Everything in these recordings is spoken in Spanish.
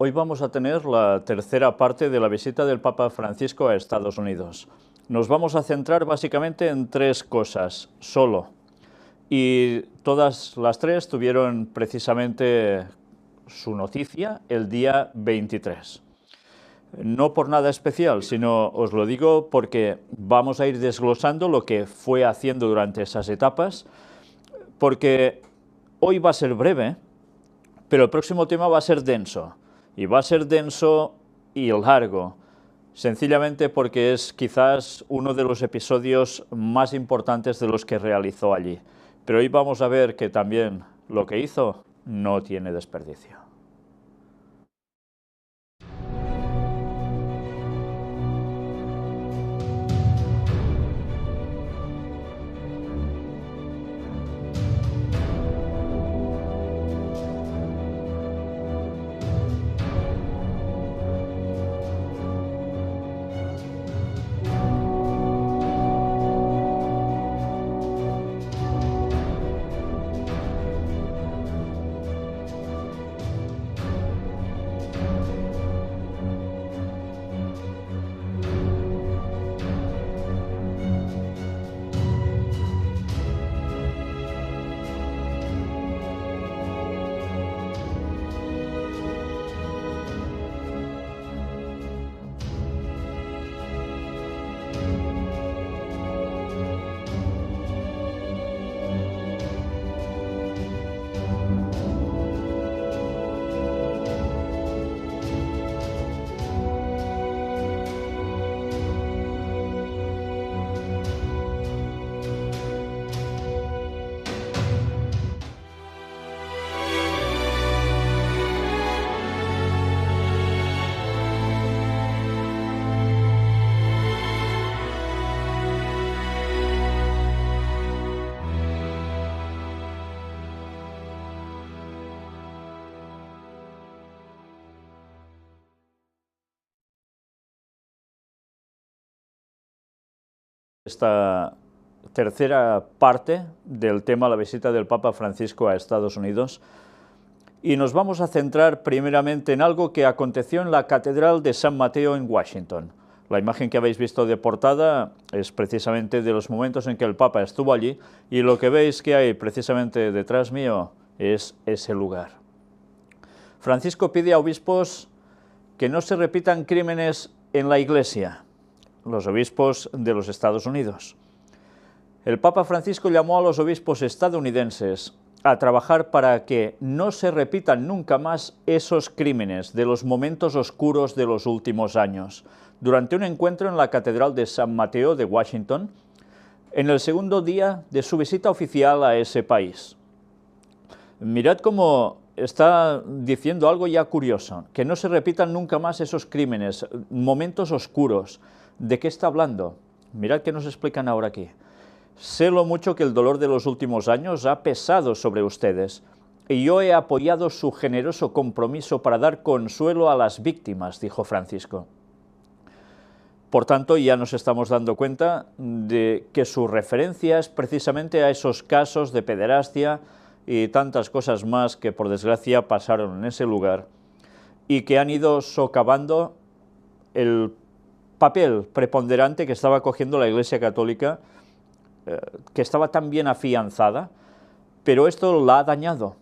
Hoy vamos a tener la tercera parte de la visita del Papa Francisco a Estados Unidos. Nos vamos a centrar básicamente en tres cosas, solo. Y todas las tres tuvieron precisamente su noticia el día 23. No por nada especial, sino os lo digo porque vamos a ir desglosando lo que fue haciendo durante esas etapas, porque hoy va a ser breve, pero el próximo tema va a ser denso. Y va a ser denso y largo, sencillamente porque es quizás uno de los episodios más importantes de los que realizó allí. Pero hoy vamos a ver que también lo que hizo no tiene desperdicio. Esta tercera parte del tema la visita del Papa Francisco a Estados Unidos, y nos vamos a centrar primeramente en algo que aconteció en la Catedral de San Mateo en Washington. La imagen que habéis visto de portada es precisamente de los momentos en que el Papa estuvo allí, y lo que veis que hay precisamente detrás mío es ese lugar. Francisco pide a obispos que no se repitan crímenes en la Iglesia, los obispos de los Estados Unidos. El Papa Francisco llamó a los obispos estadounidenses a trabajar para que no se repitan nunca más esos crímenes de los momentos oscuros de los últimos años, durante un encuentro en la Catedral de San Mateo de Washington, en el segundo día de su visita oficial a ese país. Mirad cómo está diciendo algo ya curioso, que no se repitan nunca más esos crímenes, momentos oscuros. ¿De qué está hablando? Mirad qué nos explican ahora aquí. Sé lo mucho que el dolor de los últimos años ha pesado sobre ustedes, y yo he apoyado su generoso compromiso para dar consuelo a las víctimas, dijo Francisco. Por tanto, ya nos estamos dando cuenta de que su referencia es precisamente a esos casos de pederastia y tantas cosas más que por desgracia pasaron en ese lugar y que han ido socavando el papel preponderante que estaba cogiendo la Iglesia Católica, que estaba tan bien afianzada, pero esto la ha dañado.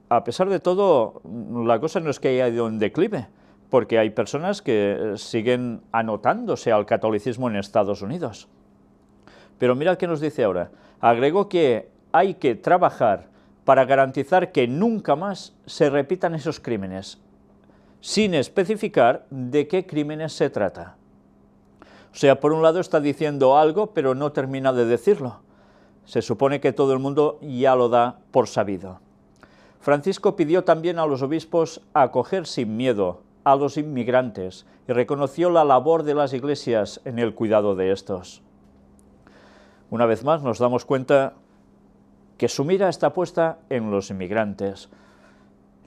A pesar de todo, la cosa no es que haya ido en declive, porque hay personas que siguen anotándose al catolicismo en Estados Unidos. Pero mirad qué nos dice ahora. Agregó que hay que trabajar para garantizar que nunca más se repitan esos crímenes, sin especificar de qué crímenes se trata. O sea, por un lado está diciendo algo, pero no termina de decirlo. Se supone que todo el mundo ya lo da por sabido. Francisco pidió también a los obispos acoger sin miedo a los inmigrantes y reconoció la labor de las iglesias en el cuidado de estos. Una vez más nos damos cuenta que su mira está puesta en los inmigrantes.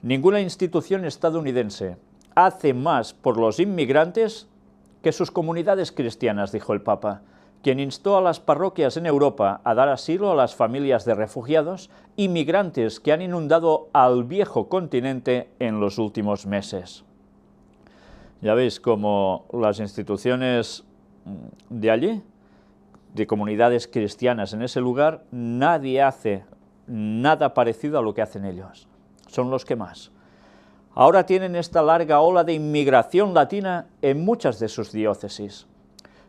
Ninguna institución estadounidense hace más por los inmigrantes que sus comunidades cristianas, dijo el Papa, quien instó a las parroquias en Europa a dar asilo a las familias de refugiados y migrantes que han inundado al viejo continente en los últimos meses. Ya veis cómo las instituciones de allí, de comunidades cristianas en ese lugar, nadie hace nada parecido a lo que hacen ellos. Son los que más. Ahora tienen esta larga ola de inmigración latina en muchas de sus diócesis.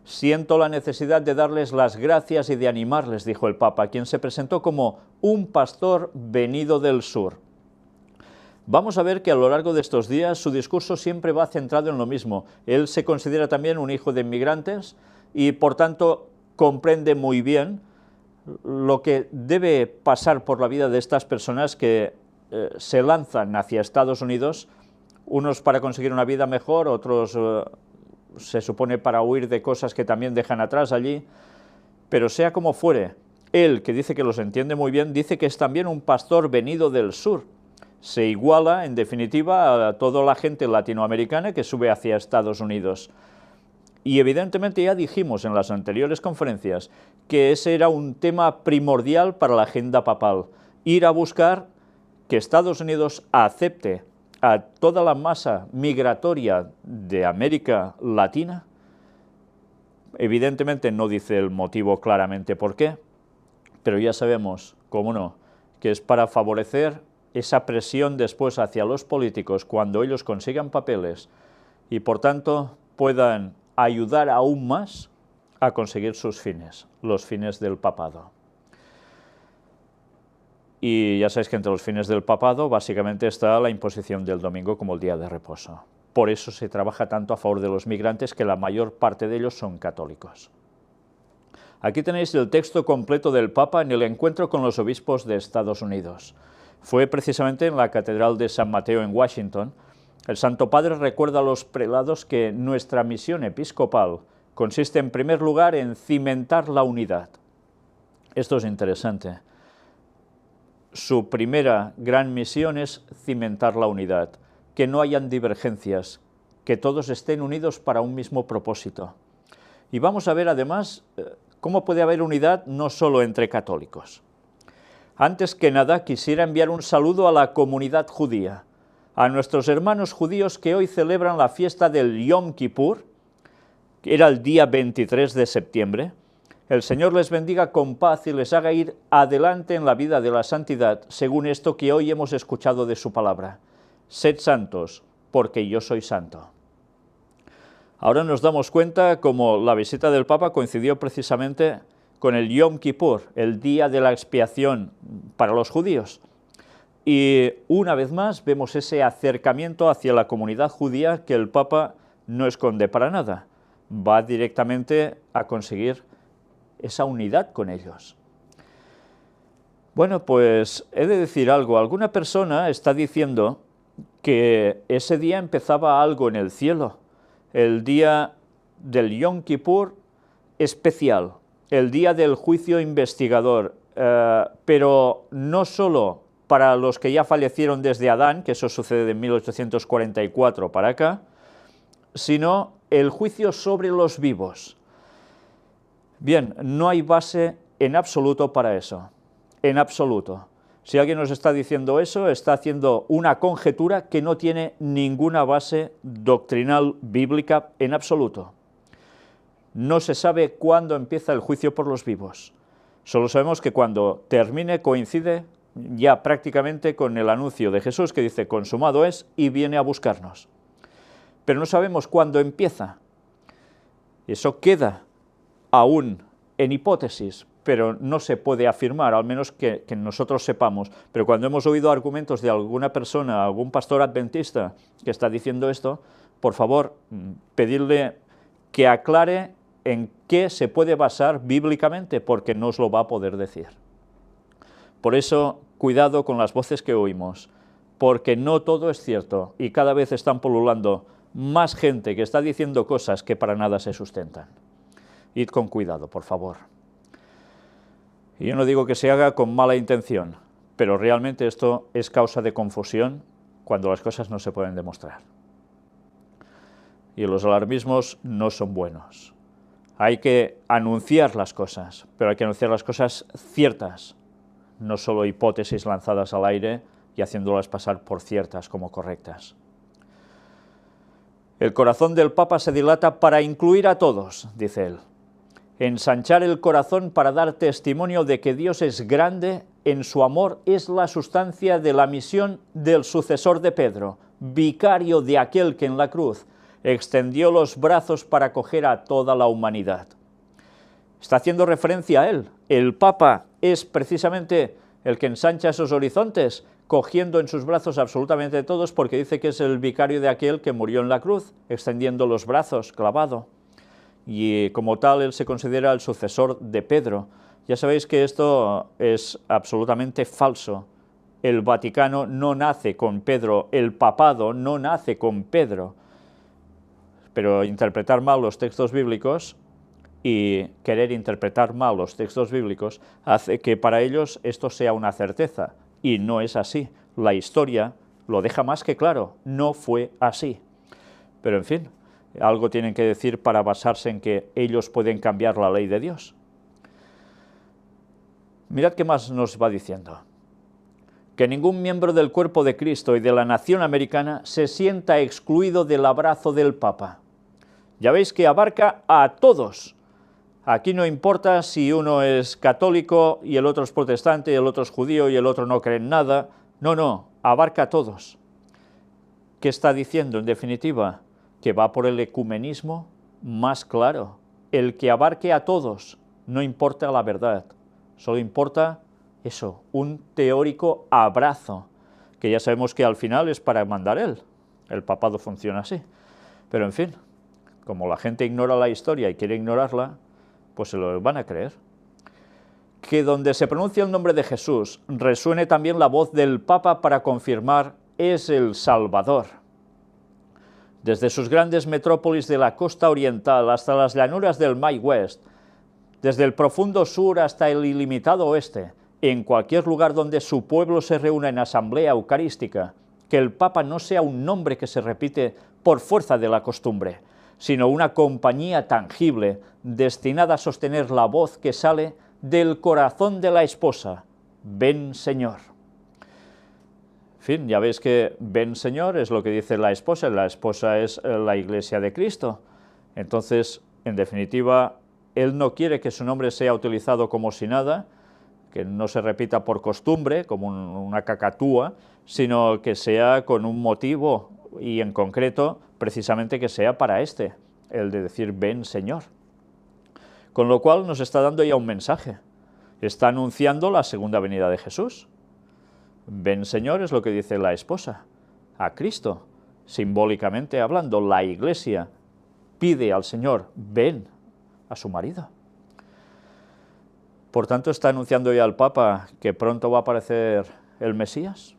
Siento la necesidad de darles las gracias y de animarles, dijo el Papa, quien se presentó como un pastor venido del sur. Vamos a ver que a lo largo de estos días su discurso siempre va centrado en lo mismo. Él se considera también un hijo de inmigrantes y, por tanto, comprende muy bien lo que debe pasar por la vida de estas personas que se lanzan hacia Estados Unidos, unos para conseguir una vida mejor, otros se supone para huir de cosas que también dejan atrás allí, pero sea como fuere, él, que dice que los entiende muy bien, dice que es también un pastor venido del sur. Se iguala, en definitiva, a toda la gente latinoamericana que sube hacia Estados Unidos. Y evidentemente ya dijimos en las anteriores conferencias que ese era un tema primordial para la agenda papal, ir a buscar que Estados Unidos acepte a toda la masa migratoria de América Latina. Evidentemente no dice el motivo claramente por qué, pero ya sabemos, cómo no, que es para favorecer esa presión después hacia los políticos cuando ellos consigan papeles y por tanto puedan ayudar aún más a conseguir sus fines, los fines del papado. Y ya sabéis que entre los fines del papado básicamente está la imposición del domingo como el día de reposo. Por eso se trabaja tanto a favor de los migrantes, que la mayor parte de ellos son católicos. Aquí tenéis el texto completo del Papa en el encuentro con los obispos de Estados Unidos. Fue precisamente en la Catedral de San Mateo en Washington. El Santo Padre recuerda a los prelados que nuestra misión episcopal consiste en primer lugar en cimentar la unidad. Esto es interesante. Su primera gran misión es cimentar la unidad, que no hayan divergencias, que todos estén unidos para un mismo propósito. Y vamos a ver además cómo puede haber unidad no solo entre católicos. Antes que nada quisiera enviar un saludo a la comunidad judía, a nuestros hermanos judíos que hoy celebran la fiesta del Yom Kippur, que era el día 23 de septiembre, el Señor les bendiga con paz y les haga ir adelante en la vida de la santidad, según esto que hoy hemos escuchado de su palabra. Sed santos, porque yo soy santo. Ahora nos damos cuenta cómo la visita del Papa coincidió precisamente con el Yom Kippur, el día de la expiación para los judíos. Y una vez más vemos ese acercamiento hacia la comunidad judía que el Papa no esconde para nada. Va directamente a conseguir esa unidad con ellos. Bueno, pues he de decir algo. Alguna persona está diciendo que ese día empezaba algo en el cielo, el día del Yom Kippur especial, el día del juicio investigador, pero no solo para los que ya fallecieron desde Adán, que eso sucede de 1844 para acá, sino el juicio sobre los vivos. Bien, no hay base en absoluto para eso, en absoluto. Si alguien nos está diciendo eso, está haciendo una conjetura que no tiene ninguna base doctrinal bíblica en absoluto. No se sabe cuándo empieza el juicio por los vivos. Solo sabemos que cuando termine coincide ya prácticamente con el anuncio de Jesús que dice consumado es y viene a buscarnos. Pero no sabemos cuándo empieza. Eso queda aún en hipótesis, pero no se puede afirmar, al menos que nosotros sepamos. Pero cuando hemos oído argumentos de alguna persona, algún pastor adventista que está diciendo esto, por favor, pedirle que aclare en qué se puede basar bíblicamente, porque no os lo va a poder decir. Por eso, cuidado con las voces que oímos, porque no todo es cierto y cada vez están pululando más gente que está diciendo cosas que para nada se sustentan. Id con cuidado, por favor. Y yo no digo que se haga con mala intención, pero realmente esto es causa de confusión cuando las cosas no se pueden demostrar. Y los alarmismos no son buenos. Hay que anunciar las cosas, pero hay que anunciar las cosas ciertas, no solo hipótesis lanzadas al aire y haciéndolas pasar por ciertas como correctas. El corazón del Papa se dilata para incluir a todos, dice él. Ensanchar el corazón para dar testimonio de que Dios es grande en su amor es la sustancia de la misión del sucesor de Pedro, vicario de aquel que en la cruz extendió los brazos para acoger a toda la humanidad. Está haciendo referencia a él. El Papa es precisamente el que ensancha esos horizontes, cogiendo en sus brazos absolutamente todos, porque dice que es el vicario de aquel que murió en la cruz, extendiendo los brazos, clavado. Y como tal, él se considera el sucesor de Pedro. Ya sabéis que esto es absolutamente falso. El Vaticano no nace con Pedro, el papado no nace con Pedro. Pero interpretar mal los textos bíblicos y querer interpretar mal los textos bíblicos hace que para ellos esto sea una certeza, y no es así. La historia lo deja más que claro, no fue así. Pero en fin, algo tienen que decir para basarse en que ellos pueden cambiar la ley de Dios. Mirad qué más nos va diciendo. Que ningún miembro del cuerpo de Cristo y de la nación americana se sienta excluido del abrazo del Papa. Ya veis que abarca a todos. Aquí no importa si uno es católico y el otro es protestante y el otro es judío y el otro no cree en nada. No, no, abarca a todos. ¿Qué está diciendo en definitiva? Que va por el ecumenismo más claro. El que abarque a todos, no importa la verdad, solo importa eso, un teórico abrazo, que ya sabemos que al final es para mandar él. El papado funciona así. Pero en fin, como la gente ignora la historia y quiere ignorarla, pues se lo van a creer. Que donde se pronuncia el nombre de Jesús resuene también la voz del Papa para confirmar es el Salvador. Desde sus grandes metrópolis de la costa oriental hasta las llanuras del Mae West, desde el profundo sur hasta el ilimitado oeste, en cualquier lugar donde su pueblo se reúna en asamblea eucarística, que el Papa no sea un nombre que se repite por fuerza de la costumbre, sino una compañía tangible destinada a sostener la voz que sale del corazón de la esposa. Ven, Señor. En fin, ya veis que ven, Señor, es lo que dice la esposa es la Iglesia de Cristo. Entonces, en definitiva, él no quiere que su nombre sea utilizado como si nada, que no se repita por costumbre, como una cacatúa, sino que sea con un motivo y en concreto, precisamente que sea para el de decir ven Señor. Con lo cual nos está dando ya un mensaje, está anunciando la segunda venida de Jesús. Ven Señor es lo que dice la esposa, a Cristo, simbólicamente hablando, la Iglesia pide al Señor, ven a su marido. Por tanto, está anunciando ya al Papa que pronto va a aparecer el Mesías.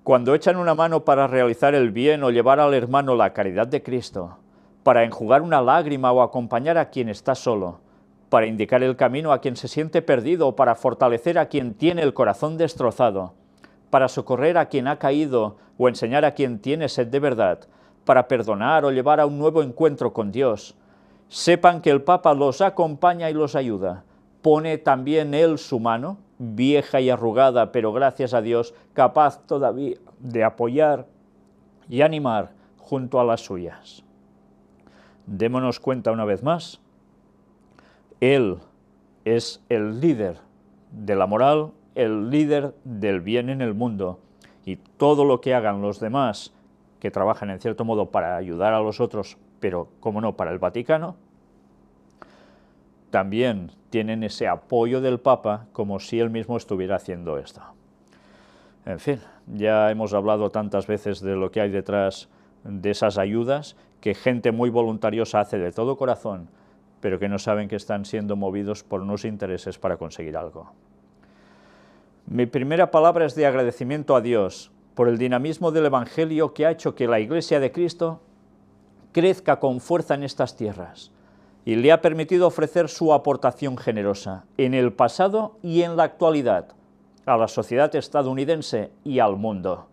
Cuando echan una mano para realizar el bien o llevar al hermano la caridad de Cristo, para enjugar una lágrima o acompañar a quien está solo, para indicar el camino a quien se siente perdido o para fortalecer a quien tiene el corazón destrozado, para socorrer a quien ha caído o enseñar a quien tiene sed de verdad, para perdonar o llevar a un nuevo encuentro con Dios, sepan que el Papa los acompaña y los ayuda. Pone también él su mano, vieja y arrugada, pero gracias a Dios, capaz todavía de apoyar y animar junto a las suyas. Démonos cuenta una vez más, él es el líder de la moral, el líder del bien en el mundo, y todo lo que hagan los demás, que trabajan en cierto modo para ayudar a los otros, pero como no para el Vaticano, también tienen ese apoyo del Papa como si él mismo estuviera haciendo esto. En fin, ya hemos hablado tantas veces de lo que hay detrás de esas ayudas, que gente muy voluntariosa hace de todo corazón, pero que no saben que están siendo movidos por unos intereses para conseguir algo. Mi primera palabra es de agradecimiento a Dios por el dinamismo del Evangelio que ha hecho que la Iglesia de Cristo crezca con fuerza en estas tierras y le ha permitido ofrecer su aportación generosa en el pasado y en la actualidad a la sociedad estadounidense y al mundo.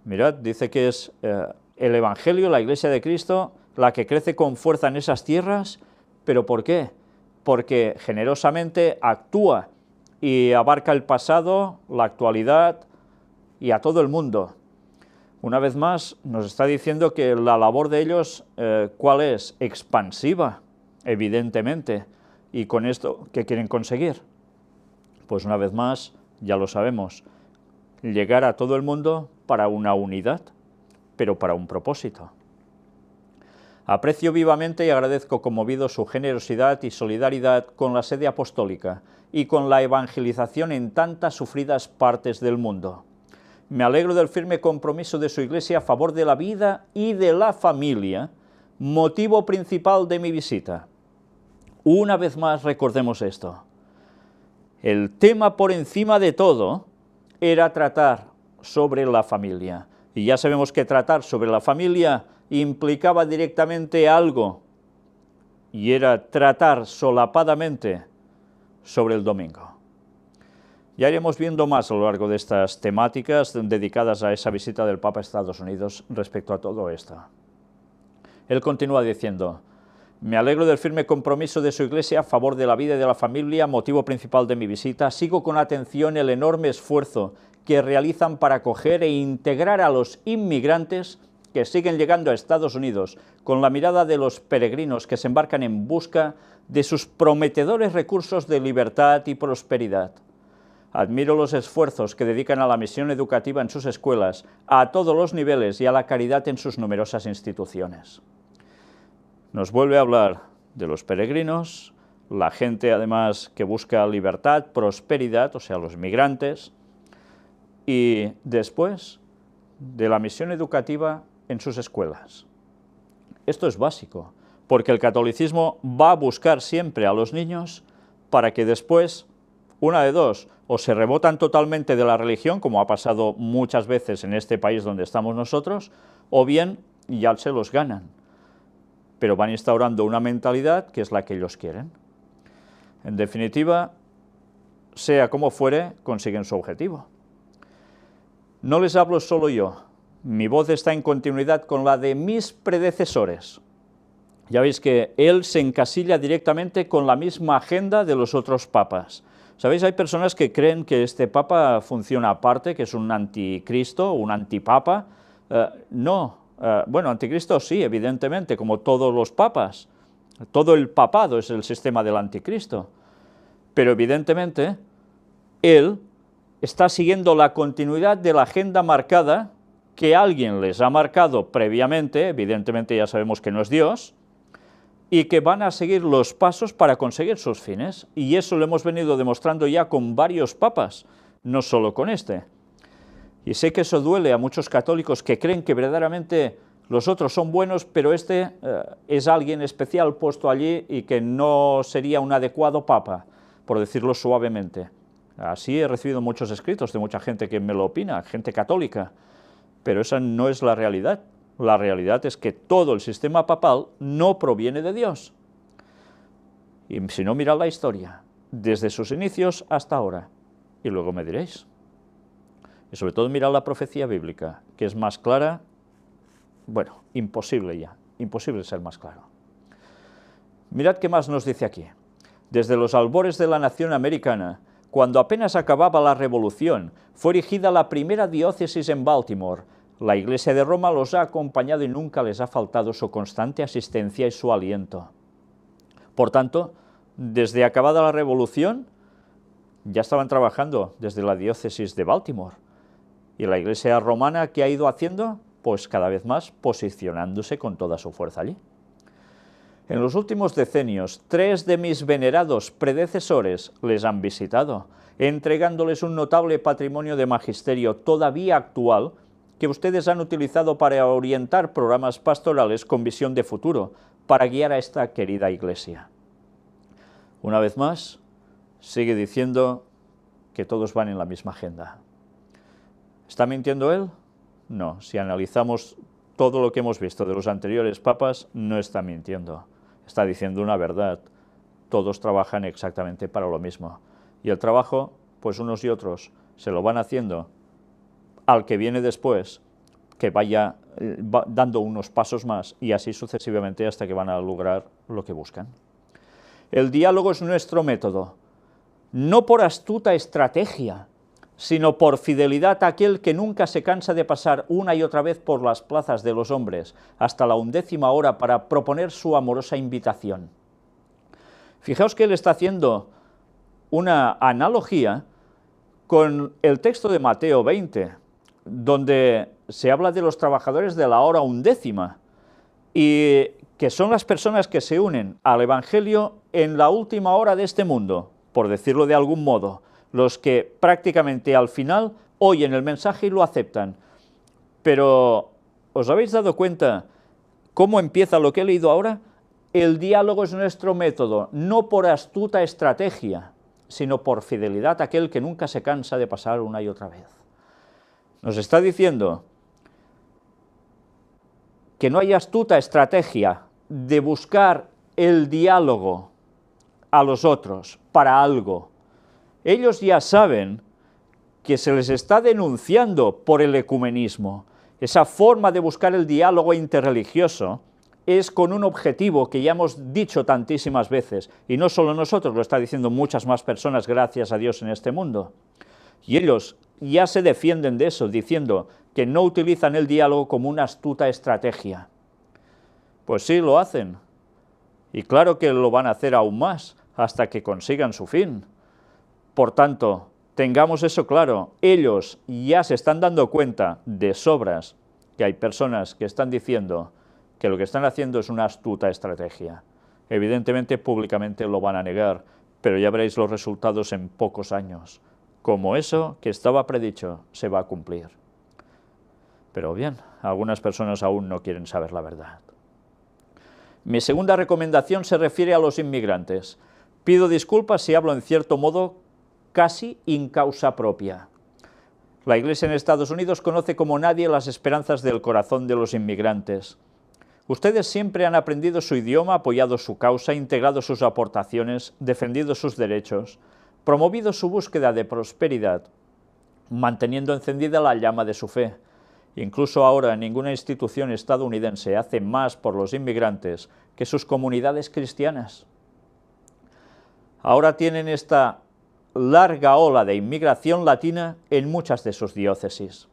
Mirad, dice que es el Evangelio, la Iglesia de Cristo, la que crece con fuerza en esas tierras. ¿Pero por qué? Porque generosamente actúa y abarca el pasado, la actualidad y a todo el mundo. Una vez más, nos está diciendo que la labor de ellos, ¿cuál es? Expansiva, evidentemente. ¿Y con esto qué quieren conseguir? Pues una vez más, ya lo sabemos, llegar a todo el mundo para una unidad, pero para un propósito. Aprecio vivamente y agradezco conmovido su generosidad y solidaridad con la sede apostólica y con la evangelización en tantas sufridas partes del mundo. Me alegro del firme compromiso de su Iglesia a favor de la vida y de la familia, motivo principal de mi visita. Una vez más recordemos esto. El tema por encima de todo era tratar sobre la familia. Y ya sabemos que tratar sobre la familia implicaba directamente algo, y era tratar solapadamente sobre el domingo. Ya iremos viendo más a lo largo de estas temáticas dedicadas a esa visita del Papa a Estados Unidos respecto a todo esto. Él continúa diciendo: me alegro del firme compromiso de su Iglesia a favor de la vida y de la familia, motivo principal de mi visita. Sigo con atención el enorme esfuerzo que realizan para acoger e integrar a los inmigrantes que siguen llegando a Estados Unidos, con la mirada de los peregrinos que se embarcan en busca de sus prometedores recursos de libertad y prosperidad. Admiro los esfuerzos que dedican a la misión educativa en sus escuelas, a todos los niveles y a la caridad en sus numerosas instituciones. Nos vuelve a hablar de los peregrinos, la gente además que busca libertad, prosperidad, o sea, los migrantes, y después de la misión educativa en sus escuelas. Esto es básico, porque el catolicismo va a buscar siempre a los niños para que después, una de dos, o se rebotan totalmente de la religión, como ha pasado muchas veces en este país donde estamos nosotros, o bien ya se los ganan, pero van instaurando una mentalidad que es la que ellos quieren. En definitiva, sea como fuere, consiguen su objetivo. No les hablo solo yo, mi voz está en continuidad con la de mis predecesores. Ya veis que él se encasilla directamente con la misma agenda de los otros papas. ¿Sabéis? Hay personas que creen que este papa funciona aparte, que es un anticristo, un antipapa. No, bueno, anticristo sí, evidentemente, como todos los papas. Todo el papado es el sistema del anticristo. Pero evidentemente, él está siguiendo la continuidad de la agenda marcada que alguien les ha marcado previamente, evidentemente ya sabemos que no es Dios, y que van a seguir los pasos para conseguir sus fines. Y eso lo hemos venido demostrando ya con varios papas, no solo con este. Y sé que eso duele a muchos católicos que creen que verdaderamente los otros son buenos, pero este es alguien especial puesto allí y que no sería un adecuado papa, por decirlo suavemente. Así he recibido muchos escritos de mucha gente que me lo opina, gente católica, pero esa no es la realidad. La realidad es que todo el sistema papal no proviene de Dios. Y si no, mirad la historia, desde sus inicios hasta ahora, y luego me diréis. Y sobre todo mirad la profecía bíblica, que es más clara, bueno, imposible ya, imposible ser más claro. Mirad qué más nos dice aquí. Desde los albores de la nación americana, cuando apenas acababa la revolución, fue erigida la primera diócesis en Baltimore. La Iglesia de Roma los ha acompañado y nunca les ha faltado su constante asistencia y su aliento. Por tanto, desde acabada la revolución, ya estaban trabajando desde la diócesis de Baltimore. Y la Iglesia romana, ¿qué ha ido haciendo? Pues cada vez más posicionándose con toda su fuerza allí. En los últimos decenios, 3 de mis venerados predecesores les han visitado, entregándoles un notable patrimonio de magisterio todavía actual que ustedes han utilizado para orientar programas pastorales con visión de futuro, para guiar a esta querida Iglesia. Una vez más, sigue diciendo que todos van en la misma agenda. ¿Está mintiendo él? No, si analizamos todo lo que hemos visto de los anteriores papas, no está mintiendo. Está diciendo una verdad. Todos trabajan exactamente para lo mismo. Y el trabajo, pues unos y otros, se lo van haciendo al que viene después, que vaya dando unos pasos más y así sucesivamente hasta que van a lograr lo que buscan. El diálogo es nuestro método, no por astuta estrategia, sino por fidelidad a aquel que nunca se cansa de pasar una y otra vez por las plazas de los hombres, hasta la 11ª hora para proponer su amorosa invitación. Fijaos que él está haciendo una analogía con el texto de Mateo 20, donde se habla de los trabajadores de la hora 11ª, y que son las personas que se unen al Evangelio en la última hora de este mundo, por decirlo de algún modo, los que prácticamente al final oyen el mensaje y lo aceptan. Pero, ¿os habéis dado cuenta cómo empieza lo que he leído ahora? El diálogo es nuestro método, no por astuta estrategia, sino por fidelidad a aquel que nunca se cansa de pasar una y otra vez. Nos está diciendo que no hay astuta estrategia de buscar el diálogo a los otros para algo. Ellos ya saben que se les está denunciando por el ecumenismo. Esa forma de buscar el diálogo interreligioso es con un objetivo que ya hemos dicho tantísimas veces, y no solo nosotros, lo está diciendo muchas más personas, gracias a Dios, en este mundo. Y ellos ya se defienden de eso, diciendo que no utilizan el diálogo como una astuta estrategia. Pues sí, lo hacen, y claro que lo van a hacer aún más, hasta que consigan su fin. Por tanto, tengamos eso claro, ellos ya se están dando cuenta de sobras que hay personas que están diciendo que lo que están haciendo es una astuta estrategia. Evidentemente, públicamente lo van a negar, pero ya veréis los resultados en pocos años. Como eso que estaba predicho se va a cumplir. Pero bien, algunas personas aún no quieren saber la verdad. Mi segunda recomendación se refiere a los inmigrantes. Pido disculpas si hablo en cierto modo casi in causa propia. La Iglesia en Estados Unidos conoce como nadie las esperanzas del corazón de los inmigrantes. Ustedes siempre han aprendido su idioma, apoyado su causa, integrado sus aportaciones, defendido sus derechos, promovido su búsqueda de prosperidad, manteniendo encendida la llama de su fe. Incluso ahora ninguna institución estadounidense hace más por los inmigrantes que sus comunidades cristianas. Ahora tienen esta larga ola de inmigración latina en muchas de sus diócesis.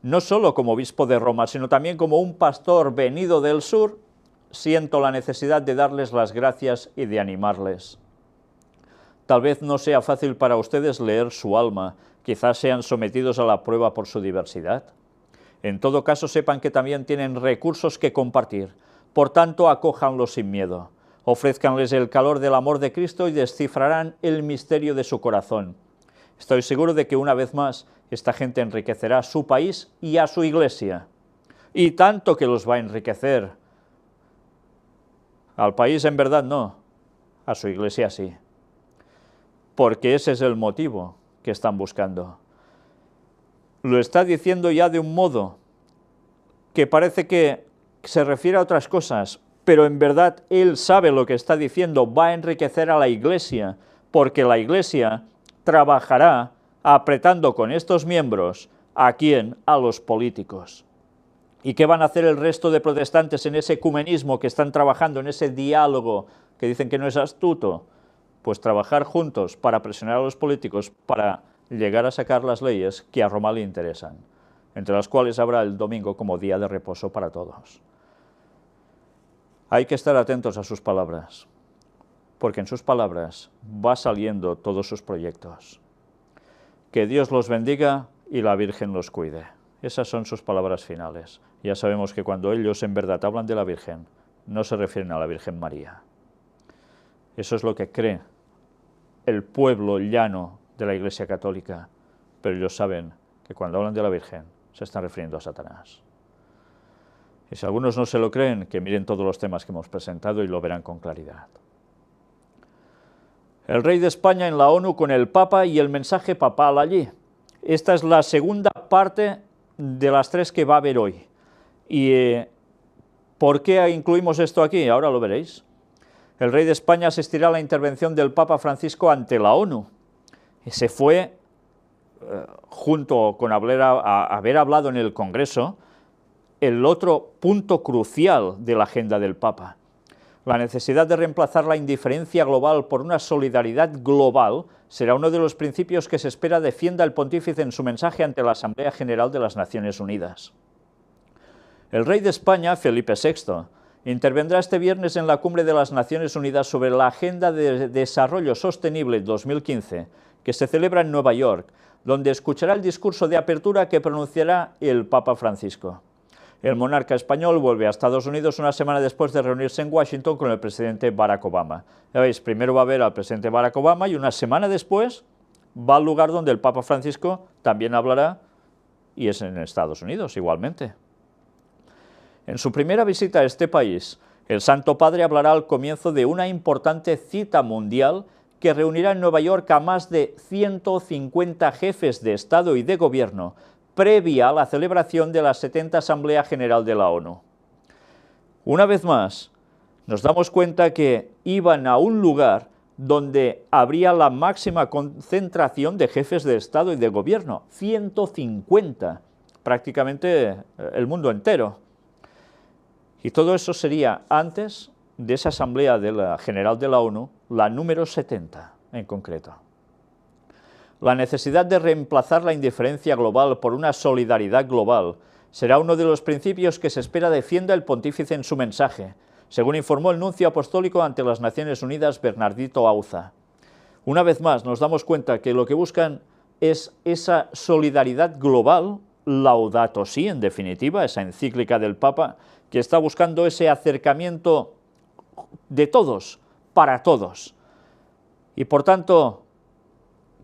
No solo como obispo de Roma, sino también como un pastor venido del sur, siento la necesidad de darles las gracias y de animarles. Tal vez no sea fácil para ustedes leer su alma, quizás sean sometidos a la prueba por su diversidad. En todo caso, sepan que también tienen recursos que compartir, por tanto, acójanlos sin miedo. Ofrézcanles el calor del amor de Cristo y descifrarán el misterio de su corazón. Estoy seguro de que una vez más esta gente enriquecerá a su país y a su iglesia. Y tanto que los va a enriquecer. Al país en verdad no, a su iglesia sí. Porque ese es el motivo que están buscando. Lo está diciendo ya de un modo que parece que se refiere a otras cosas, pero en verdad él sabe lo que está diciendo, va a enriquecer a la iglesia, porque la iglesia trabajará apretando con estos miembros, ¿a quién? A los políticos. ¿Y qué van a hacer el resto de protestantes en ese ecumenismo que están trabajando, en ese diálogo que dicen que no es astuto? Pues trabajar juntos para presionar a los políticos para llegar a sacar las leyes que a Roma le interesan, entre las cuales habrá el domingo como día de reposo para todos. Hay que estar atentos a sus palabras, porque en sus palabras va saliendo todos sus proyectos. Que Dios los bendiga y la Virgen los cuide. Esas son sus palabras finales. Ya sabemos que cuando ellos en verdad hablan de la Virgen, no se refieren a la Virgen María. Eso es lo que cree el pueblo llano de la Iglesia Católica, pero ellos saben que cuando hablan de la Virgen se están refiriendo a Satanás. Y si algunos no se lo creen, que miren todos los temas que hemos presentado y lo verán con claridad. El rey de España en la ONU con el Papa y el mensaje papal allí. Esta es la segunda parte de las tres que va a haber hoy. ¿Y por qué incluimos esto aquí? Ahora lo veréis. El rey de España asistirá a la intervención del Papa Francisco ante la ONU. Se fue, junto con haber hablado en el Congreso, el otro punto crucial de la agenda del Papa. La necesidad de reemplazar la indiferencia global por una solidaridad global será uno de los principios que se espera defienda el pontífice en su mensaje ante la Asamblea General de las Naciones Unidas. El rey de España, Felipe VI, intervendrá este viernes en la Cumbre de las Naciones Unidas sobre la Agenda de Desarrollo Sostenible 2015, que se celebra en Nueva York, donde escuchará el discurso de apertura que pronunciará el Papa Francisco. El monarca español vuelve a Estados Unidos una semana después de reunirse en Washington con el presidente Barack Obama. Ya veis, primero va a ver al presidente Barack Obama y una semana después va al lugar donde el Papa Francisco también hablará, y es en Estados Unidos igualmente. En su primera visita a este país, el Santo Padre hablará al comienzo de una importante cita mundial que reunirá en Nueva York a más de 150 jefes de Estado y de Gobierno, previa a la celebración de la 70ª Asamblea General de la ONU. Una vez más, nos damos cuenta que iban a un lugar donde habría la máxima concentración de jefes de Estado y de Gobierno, 150, prácticamente el mundo entero. Y todo eso sería antes de esa Asamblea General de la ONU, la número 70 en concreto. La necesidad de reemplazar la indiferencia global por una solidaridad global será uno de los principios que se espera defienda el pontífice en su mensaje, según informó el nuncio apostólico ante las Naciones Unidas, Bernardito Auza. Una vez más nos damos cuenta que lo que buscan es esa solidaridad global, Laudato Si, en definitiva, esa encíclica del Papa, que está buscando ese acercamiento de todos, para todos. Y por tanto,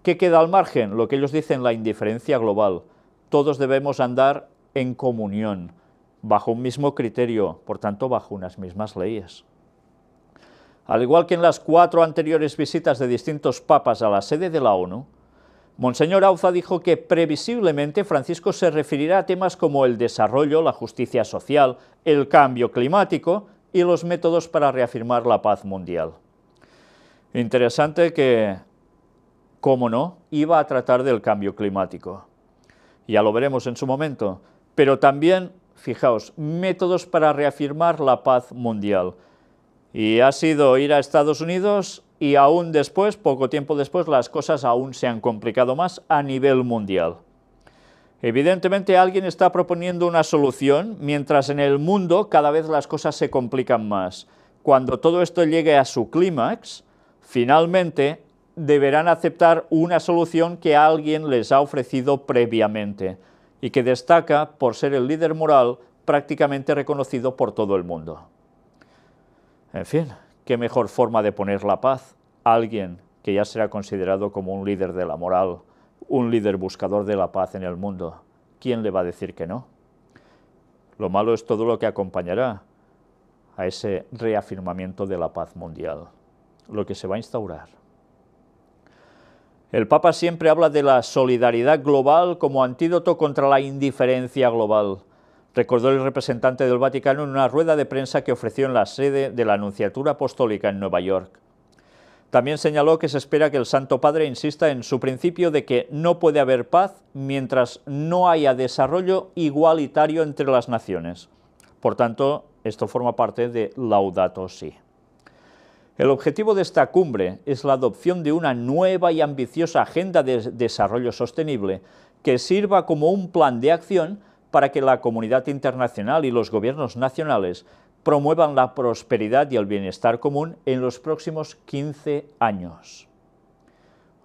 ¿qué queda al margen? Lo que ellos dicen, la indiferencia global. Todos debemos andar en comunión, bajo un mismo criterio, por tanto, bajo unas mismas leyes. Al igual que en las 4 anteriores visitas de distintos papas a la sede de la ONU, Monseñor Auza dijo que previsiblemente Francisco se referirá a temas como el desarrollo, la justicia social, el cambio climático y los métodos para reafirmar la paz mundial. Interesante que, cómo no, iba a tratar del cambio climático. Ya lo veremos en su momento, pero también, fijaos, métodos para reafirmar la paz mundial. Y ha sido ir a Estados Unidos y aún después, poco tiempo después, las cosas aún se han complicado más a nivel mundial. Evidentemente alguien está proponiendo una solución, mientras en el mundo cada vez las cosas se complican más. Cuando todo esto llegue a su clímax, finalmente deberán aceptar una solución que alguien les ha ofrecido previamente y que destaca por ser el líder moral prácticamente reconocido por todo el mundo. En fin, qué mejor forma de poner la paz, alguien que ya será considerado como un líder de la moral, un líder buscador de la paz en el mundo. ¿Quién le va a decir que no? Lo malo es todo lo que acompañará a ese reafirmamiento de la paz mundial, lo que se va a instaurar. El Papa siempre habla de la solidaridad global como antídoto contra la indiferencia global, recordó el representante del Vaticano en una rueda de prensa que ofreció en la sede de la Nunciatura Apostólica en Nueva York. También señaló que se espera que el Santo Padre insista en su principio de que no puede haber paz mientras no haya desarrollo igualitario entre las naciones. Por tanto, esto forma parte de Laudato Si. El objetivo de esta cumbre es la adopción de una nueva y ambiciosa agenda de desarrollo sostenible que sirva como un plan de acción para que la comunidad internacional y los gobiernos nacionales promuevan la prosperidad y el bienestar común en los próximos 15 años.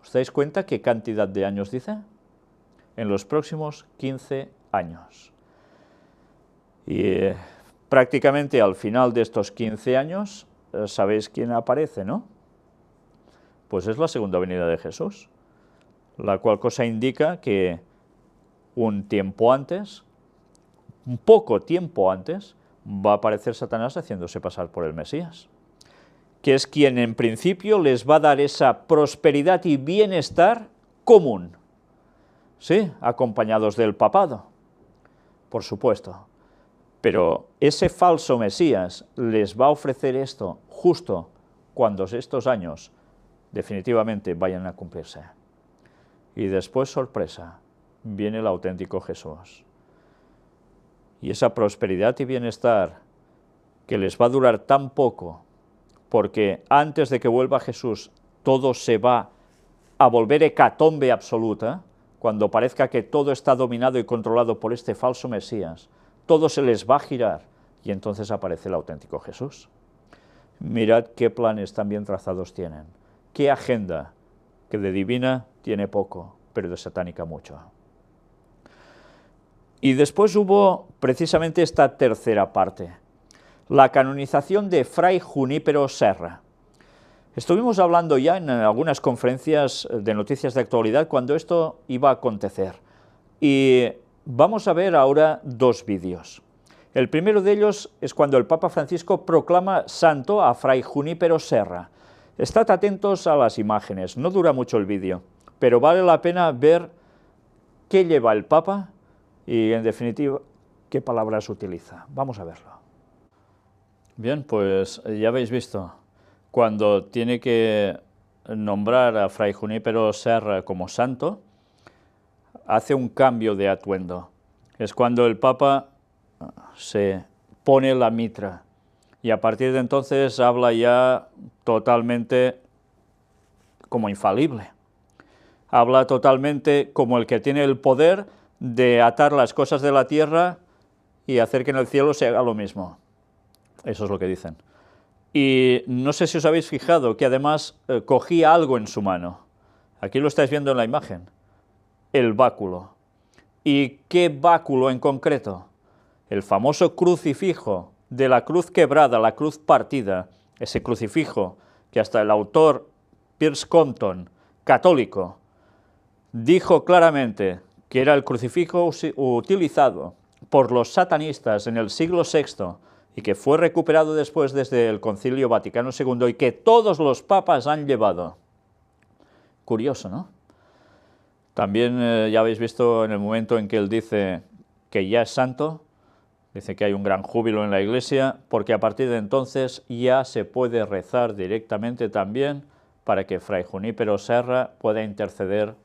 ¿Os dais cuenta qué cantidad de años dice? En los próximos 15 años. Y prácticamente al final de estos 15 años, ¿sabéis quién aparece, no? Pues es la segunda venida de Jesús, la cual cosa indica que un tiempo antes, un poco tiempo antes, va a aparecer Satanás haciéndose pasar por el Mesías, que es quien en principio les va a dar esa prosperidad y bienestar común, sí, acompañados del papado, por supuesto, pero ese falso Mesías les va a ofrecer esto justo cuando estos años definitivamente vayan a cumplirse. Y después, sorpresa, viene el auténtico Jesús. Y esa prosperidad y bienestar que les va a durar tan poco, porque antes de que vuelva Jesús todo se va a volver hecatombe absoluta, cuando parezca que todo está dominado y controlado por este falso Mesías, todo se les va a girar y entonces aparece el auténtico Jesús. Mirad qué planes tan bien trazados tienen, qué agenda, que de divina tiene poco, pero de satánica mucho. Y después hubo precisamente esta tercera parte, la canonización de Fray Junípero Serra. Estuvimos hablando ya en algunas conferencias de noticias de actualidad cuando esto iba a acontecer. Y vamos a ver ahora dos vídeos. El primero de ellos es cuando el Papa Francisco proclama santo a Fray Junípero Serra. Estad atentos a las imágenes, no dura mucho el vídeo, pero vale la pena ver qué lleva el Papa y, en definitiva, qué palabras utiliza. Vamos a verlo. Bien, pues ya habéis visto, cuando tiene que nombrar a Fray Junípero Serra como santo, hace un cambio de atuendo. Es cuando el Papa se pone la mitra y a partir de entonces habla ya totalmente como infalible. Habla totalmente como el que tiene el poder de atar las cosas de la tierra y hacer que en el cielo se haga lo mismo. Eso es lo que dicen. Y no sé si os habéis fijado que además cogía algo en su mano. Aquí lo estáis viendo en la imagen. El báculo. ¿Y qué báculo en concreto? El famoso crucifijo de la cruz quebrada, la cruz partida. Ese crucifijo que hasta el autor Piers Compton, católico, dijo claramente que era el crucifijo utilizado por los satanistas en el siglo VI y que fue recuperado después desde el Concilio Vaticano II y que todos los papas han llevado. Curioso, ¿no? También ya habéis visto en el momento en que él dice que ya es santo, dice que hay un gran júbilo en la Iglesia, porque a partir de entonces ya se puede rezar directamente también para que Fray Junípero Serra pueda interceder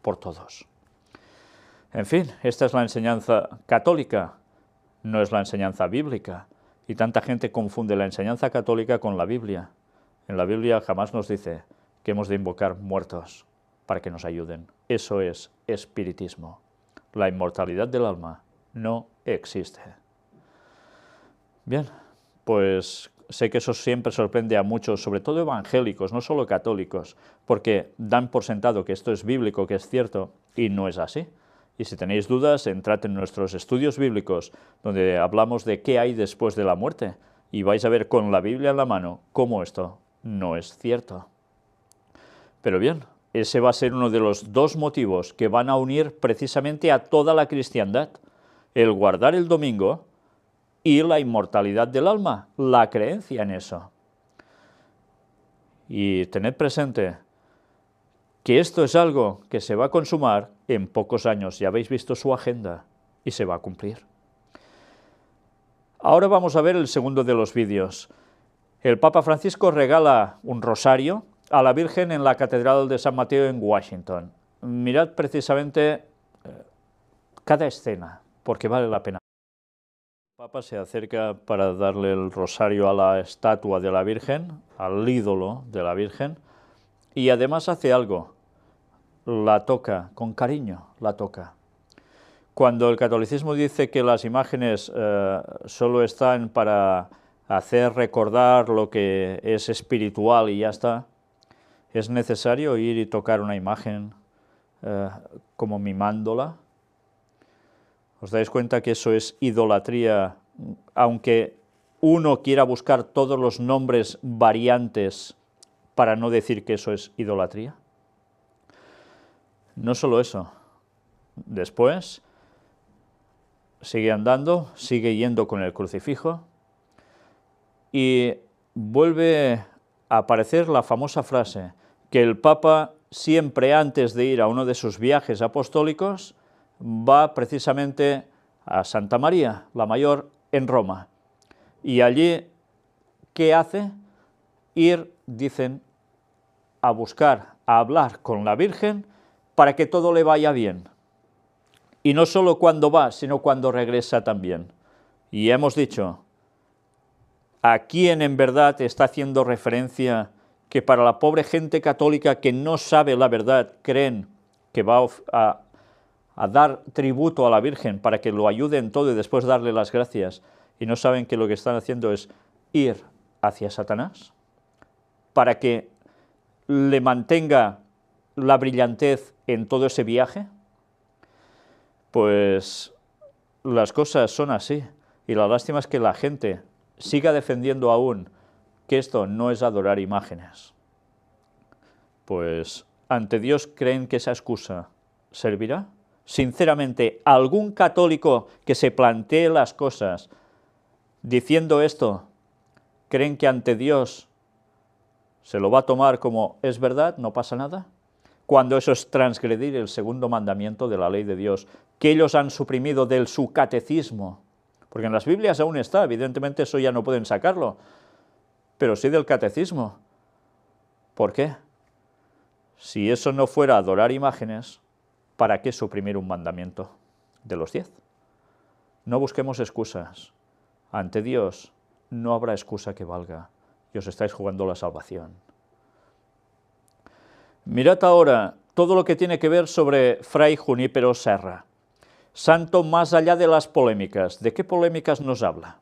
por todos. En fin, esta es la enseñanza católica, no es la enseñanza bíblica, y tanta gente confunde la enseñanza católica con la Biblia. En la Biblia jamás nos dice que hemos de invocar muertos para que nos ayuden. Eso es espiritismo. La inmortalidad del alma no existe. Bien, pues sé que eso siempre sorprende a muchos, sobre todo evangélicos, no solo católicos, porque dan por sentado que esto es bíblico, que es cierto, y no es así. Y si tenéis dudas, entrad en nuestros estudios bíblicos, donde hablamos de qué hay después de la muerte, y vais a ver con la Biblia en la mano cómo esto no es cierto. Pero bien, ese va a ser uno de los dos motivos que van a unir precisamente a toda la cristiandad, el guardar el domingo y la inmortalidad del alma, la creencia en eso. Y tened presente que esto es algo que se va a consumar en pocos años, ya habéis visto su agenda, y se va a cumplir. Ahora vamos a ver el segundo de los vídeos. El Papa Francisco regala un rosario a la Virgen en la Catedral de San Mateo en Washington. Mirad precisamente cada escena, porque vale la pena. El Papa se acerca para darle el rosario a la estatua de la Virgen, al ídolo de la Virgen, y además hace algo, la toca, con cariño la toca. Cuando el catolicismo dice que las imágenes solo están para hacer recordar lo que es espiritual y ya está, es necesario ir y tocar una imagen como mimándola. ¿Os dais cuenta que eso es idolatría, aunque uno quiera buscar todos los nombres variantes para no decir que eso es idolatría? No solo eso, después sigue andando, sigue yendo con el crucifijo y vuelve a aparecer la famosa frase que el Papa siempre antes de ir a uno de sus viajes apostólicos va precisamente a Santa María, la Mayor, en Roma. Y allí, ¿qué hace? Ir, dicen, a buscar, a hablar con la Virgen para que todo le vaya bien. Y no solo cuando va, sino cuando regresa también. Y hemos dicho, ¿a quién en verdad está haciendo referencia que para la pobre gente católica que no sabe la verdad, creen que va a dar tributo a la Virgen para que lo ayude en todo y después darle las gracias, y no saben que lo que están haciendo es ir hacia Satanás, para que le mantenga la brillantez en todo ese viaje? Pues las cosas son así, y la lástima es que la gente siga defendiendo aún que esto no es adorar imágenes. Pues ante Dios, ¿creen que esa excusa servirá? Sinceramente, ¿algún católico que se plantee las cosas diciendo esto, creen que ante Dios se lo va a tomar como es verdad, no pasa nada? Cuando eso es transgredir el segundo mandamiento de la ley de Dios, que ellos han suprimido de su catecismo, porque en las Biblias aún está, evidentemente eso ya no pueden sacarlo, pero sí del catecismo. ¿Por qué? Si eso no fuera adorar imágenes, ¿para qué suprimir un mandamiento de los 10? No busquemos excusas. Ante Dios no habrá excusa que valga, y os estáis jugando la salvación. Mirad ahora todo lo que tiene que ver sobre Fray Junípero Serra, santo más allá de las polémicas. ¿De qué polémicas nos habla?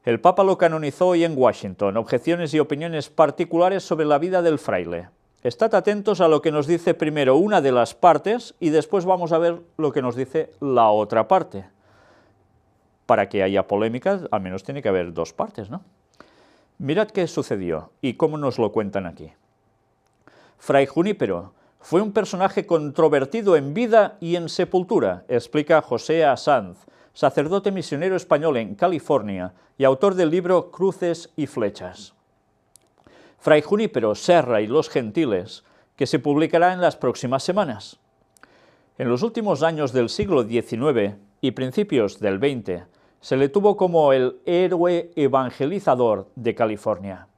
El Papa lo canonizó hoy en Washington, objeciones y opiniones particulares sobre la vida del fraile. Estad atentos a lo que nos dice primero una de las partes y después vamos a ver lo que nos dice la otra parte. Para que haya polémicas, al menos tiene que haber dos partes, ¿no? Mirad qué sucedió y cómo nos lo cuentan aquí. Fray Junípero fue un personaje controvertido en vida y en sepultura, explica José A. Sanz, sacerdote misionero español en California y autor del libro Cruces y Flechas. Fray Junípero Serra y los Gentiles, que se publicará en las próximas semanas. En los últimos años del siglo XIX y principios del XX, se le tuvo como el héroe evangelizador de California.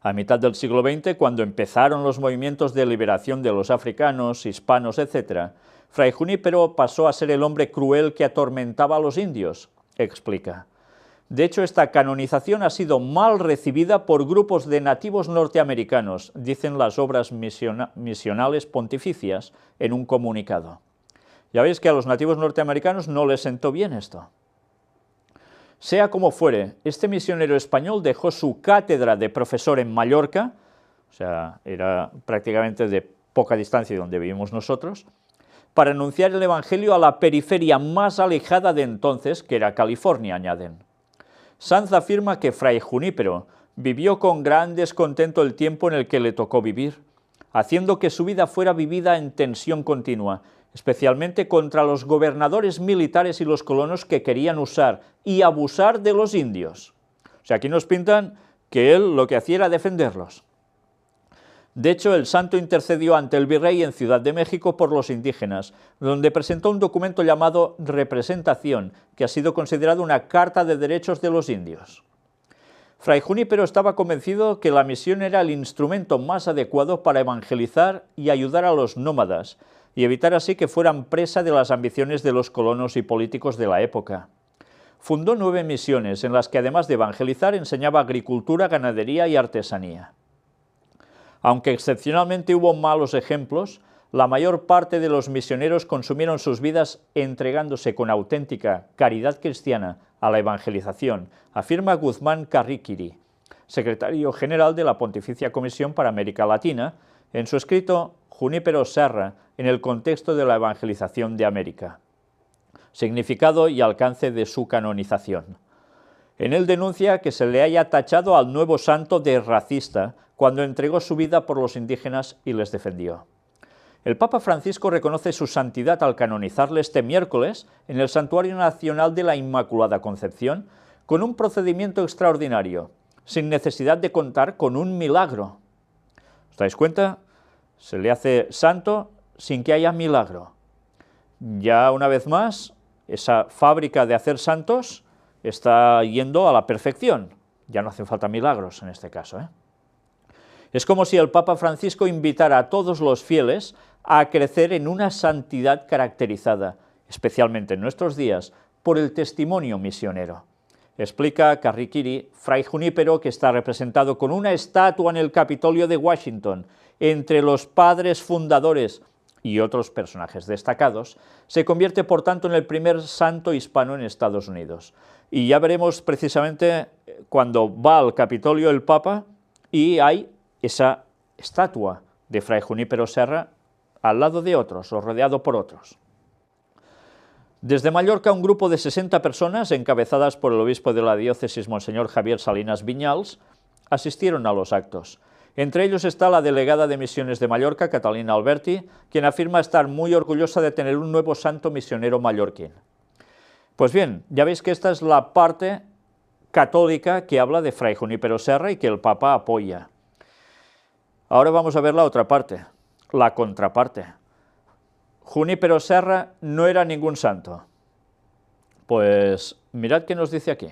A mitad del siglo XX, cuando empezaron los movimientos de liberación de los africanos, hispanos, etc., Fray Junípero pasó a ser el hombre cruel que atormentaba a los indios, explica. De hecho, esta canonización ha sido mal recibida por grupos de nativos norteamericanos, dicen las obras misionales pontificias en un comunicado. Ya veis que a los nativos norteamericanos no les sentó bien esto. Sea como fuere, este misionero español dejó su cátedra de profesor en Mallorca, o sea, era prácticamente de poca distancia de donde vivimos nosotros, para anunciar el Evangelio a la periferia más alejada de entonces, que era California, añaden. Sanz afirma que Fray Junípero vivió con gran descontento el tiempo en el que le tocó vivir, haciendo que su vida fuera vivida en tensión continua, especialmente contra los gobernadores militares y los colonos que querían usar y abusar de los indios. O sea, aquí nos pintan que él lo que hacía era defenderlos. De hecho, el santo intercedió ante el virrey en Ciudad de México por los indígenas, donde presentó un documento llamado Representación, que ha sido considerado una carta de derechos de los indios. Fray Junípero estaba convencido que la misión era el instrumento más adecuado para evangelizar y ayudar a los nómadas, y evitar así que fueran presa de las ambiciones de los colonos y políticos de la época. Fundó 9 misiones, en las que además de evangelizar enseñaba agricultura, ganadería y artesanía. Aunque excepcionalmente hubo malos ejemplos, la mayor parte de los misioneros consumieron sus vidas entregándose con auténtica caridad cristiana a la evangelización, afirma Guzmán Carriquiri, secretario general de la Pontificia Comisión para América Latina, en su escrito Junípero Serra en el contexto de la evangelización de América. Significado y alcance de su canonización. En él denuncia que se le haya tachado al nuevo santo de racista cuando entregó su vida por los indígenas y les defendió. El Papa Francisco reconoce su santidad al canonizarle este miércoles en el Santuario Nacional de la Inmaculada Concepción con un procedimiento extraordinario, sin necesidad de contar con un milagro. ¿Os dais cuenta? Se le hace santo sin que haya milagro. Ya una vez más, esa fábrica de hacer santos está yendo a la perfección. Ya no hacen falta milagros en este caso, Es como si el Papa Francisco invitara a todos los fieles a crecer en una santidad caracterizada, especialmente en nuestros días, por el testimonio misionero. Explica Carriquiri, Fray Junípero, que está representado con una estatua en el Capitolio de Washington, entre los padres fundadores y otros personajes destacados, se convierte por tanto en el primer santo hispano en Estados Unidos. Y ya veremos precisamente cuando va al Capitolio el Papa y hay esa estatua de Fray Junípero Serra al lado de otros o rodeado por otros. Desde Mallorca, un grupo de 60 personas, encabezadas por el obispo de la diócesis, Monseñor Javier Salinas Viñals, asistieron a los actos. Entre ellos está la delegada de Misiones de Mallorca, Catalina Alberti, quien afirma estar muy orgullosa de tener un nuevo santo misionero mallorquín. Pues bien, ya veis que esta es la parte católica que habla de Fray Junípero Serra y que el Papa apoya. Ahora vamos a ver la otra parte, la contraparte. Junípero Serra no era ningún santo. Pues mirad qué nos dice aquí.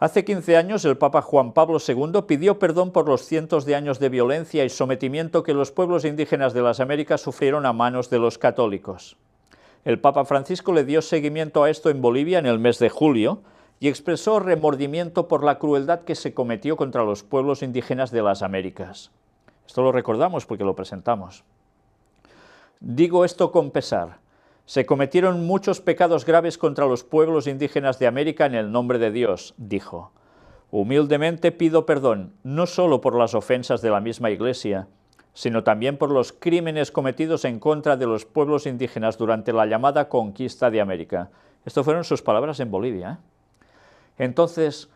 Hace 15 años el Papa Juan Pablo II pidió perdón por los cientos de años de violencia y sometimiento que los pueblos indígenas de las Américas sufrieron a manos de los católicos. El Papa Francisco le dio seguimiento a esto en Bolivia en el mes de julio y expresó remordimiento por la crueldad que se cometió contra los pueblos indígenas de las Américas. Esto lo recordamos porque lo presentamos. Digo esto con pesar. Se cometieron muchos pecados graves contra los pueblos indígenas de América en el nombre de Dios, dijo. Humildemente pido perdón, no solo por las ofensas de la misma Iglesia, sino también por los crímenes cometidos en contra de los pueblos indígenas durante la llamada conquista de América. Estas fueron sus palabras en Bolivia. Entonces,